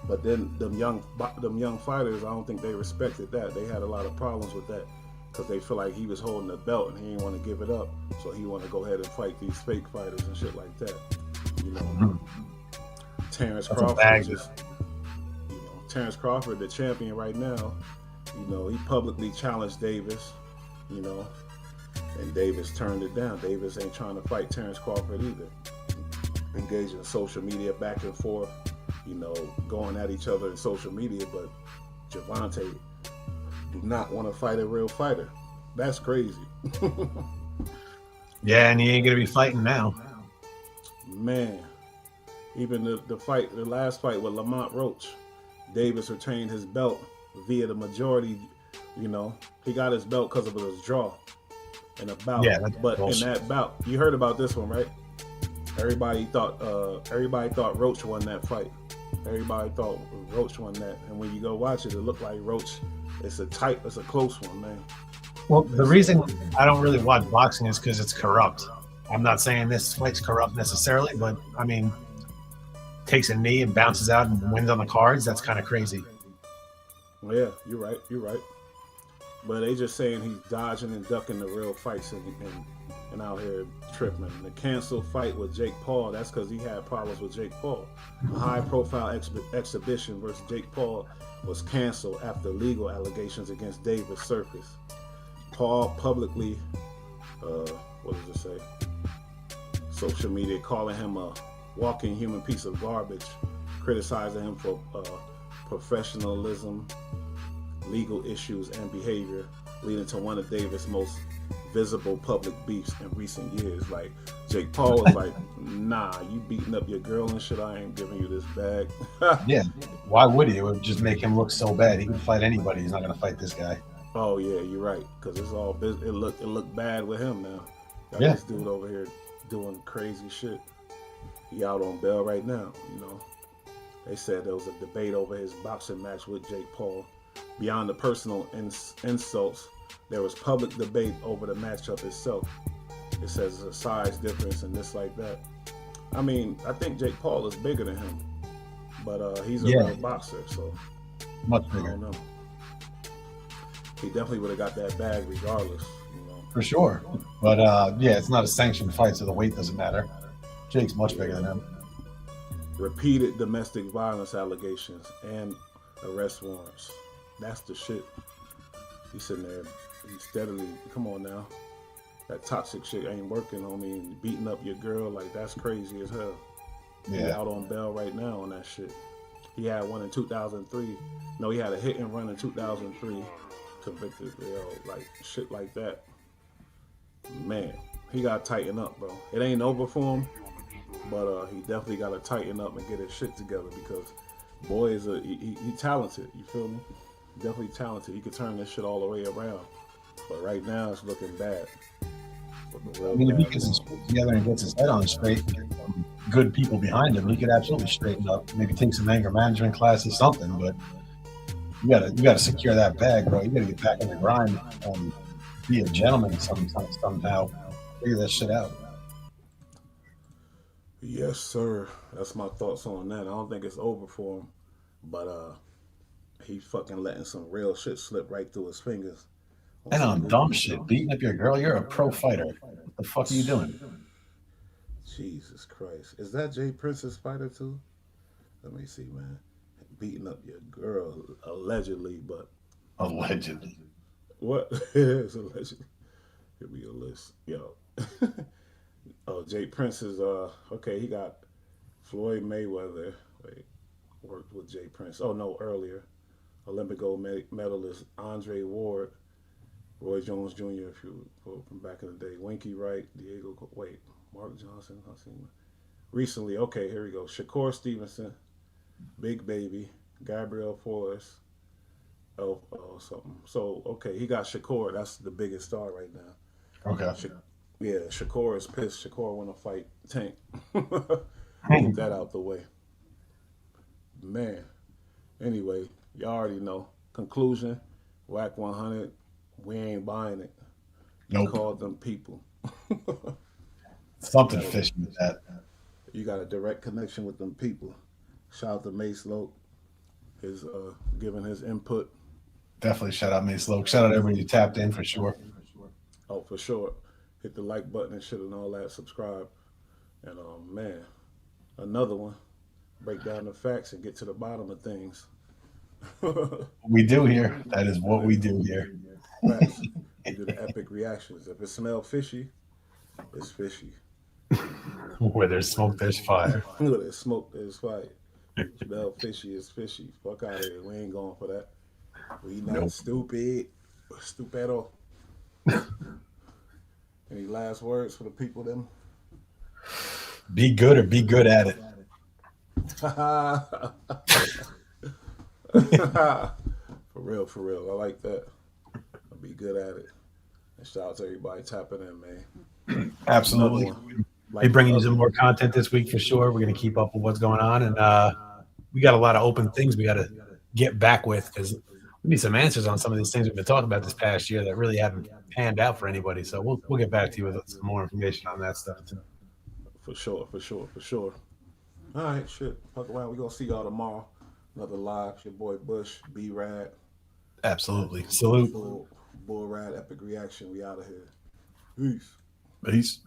but then them young fighters, I don't think they respected that. They had a lot of problems with that because they feel like he was holding the belt and he didn't want to give it up, so he wanted to go ahead and fight these fake fighters and shit like that. You know, Terrence Crawford, Terrence Crawford, the champion right now. You know, he publicly challenged Davis. You know, and Davis turned it down. Davis ain't trying to fight Terrence Crawford either. Engaging in social media back and forth, you know, going at each other in social media, but Gervonta do not want to fight a real fighter. That's crazy.
Yeah, and he ain't gonna be fighting now.
Man, even the last fight with Lamont Roach, Davis retained his belt via the majority. You know, he got his belt because of his draw in a bout. Yeah, but bullshit. In that bout, you heard about this one, right? Everybody thought Roach won that fight. Everybody thought Roach won that, and when you go watch it, it looked like Roach. It's a close one, man.
Well, the reason I don't really watch boxing is because it's corrupt. I'm not saying this fight's corrupt necessarily, but I mean, takes a knee and bounces out and wins on the cards. That's kind of crazy.
Yeah, you're right. But they just saying he's dodging and ducking the real fights and out here tripping. The canceled fight with Jake Paul, that's because he had problems with Jake Paul. A high-profile exhibition versus Jake Paul was canceled after legal allegations against Davis surfaced. Paul publicly, what does it say? Social media calling him a walking human piece of garbage, criticizing him for professionalism, legal issues, and behavior, leading to one of Davis' most visible public beefs in recent years. Like, Jake Paul was like, nah, you beating up your girl and shit, I ain't giving you this bag.
Yeah, why would he? It would just make him look so bad. He can fight anybody. He's not going to fight this guy.
Oh yeah, you're right, because it's all business. It looked bad with him now. Got
Yeah.
This dude over here doing crazy shit. He out on bail right now, you know. They said there was a debate over his boxing match with Jake Paul. Beyond the personal insults, there was public debate over the matchup itself. It says it's a size difference and this like that. I mean, I think Jake Paul is bigger than him, but he's a real boxer, so
much
I
bigger.
don't know. He definitely would have got that bag regardless, you know.
For sure. But yeah, it's not a sanctioned fight, so the weight doesn't matter. Jake's much bigger than him.
Repeated domestic violence allegations and arrest warrants. That's the shit. He's sitting there, he's steadily, come on now. That toxic shit ain't working, homie. And beating up your girl, like, that's crazy as hell. He's out on bail right now on that shit. He had one in 2003. No, he had a hit and run in 2003. Convicted, like shit like that. Man, he got to tighten up, bro. It ain't over for him, but he definitely got to tighten up and get his shit together because boy is he talented. You feel me? Definitely talented. He could turn this shit all the way around, but right now it's looking bad.
I mean, if he gets his shit together and gets his head on straight, and get some good people behind him, he could absolutely straighten up. Maybe take some anger management classes, something. But you gotta secure that bag, bro. You gotta get back in the grind and be a gentleman somehow. Figure that shit out.
Yes, sir. That's my thoughts on that. I don't think it's over for him, but he fucking letting some real shit slip right through his fingers.
And on dumb shit, beating up your girl, you're a pro fighter. What the fuck are you doing?
Jesus Christ. Is that Jay Prince's fighter too? Let me see, man. Beating up your girl, allegedly, but...
Allegedly.
What? It is allegedly. Give me a list. Yo. Oh, Jay Prince is, okay, he got Floyd Mayweather. Wait, worked with Jay Prince. Oh, no, earlier. Olympic gold medalist Andre Ward. Roy Jones Jr., from back in the day. Winky Wright, Mark Johnson. Recently, okay, here we go. Shakur Stevenson, Big Baby, Gabriel Forrest, something. So, okay, he got Shakur. That's the biggest star right now.
Okay.
Shakur is pissed. Shakur want to fight Tank. Get that out the way. Man. Anyway, you already know. Conclusion, Wack 100. We ain't buying it.
Nope.
Called them people.
Something fishy with that.
You got a direct connection with them people. Shout out to Mase Loc. His giving his input.
Definitely shout out Mase Loc. Shout out everybody who tapped in for sure.
Oh, for sure. Hit the like button and shit and all that. Subscribe. And man, another one. Break down the facts and get to the bottom of things.
We do here. That is what we do here.
Facts. We do the epic reactions. If it smells fishy, it's fishy.
Where there's smoke, there's fire.
Where there's smoke, there's fire. Smell fishy is fishy. Fuck out of here. We ain't going for that. We not stupid. Stupid at all. Any last words for the people then?
Be good or be good at it.
For real. I like that. I'll be good at it. And shout out to everybody tapping in, man.
Absolutely. Be bringing you some more content this week for sure. We're going to keep up with what's going on, and we got a lot of open things we got to get back with because we need some answers on some of these things we've been talking about this past year that really haven't panned out for anybody. So we'll get back to you with some more information on that stuff too.
For sure. All right, shit. Fuck around. We're gonna see y'all tomorrow. Another live. It's your boy Bush, B-Rad.
Absolutely. Salute.
Bull Rad Epic Reaction. We out of here. Peace.
Peace.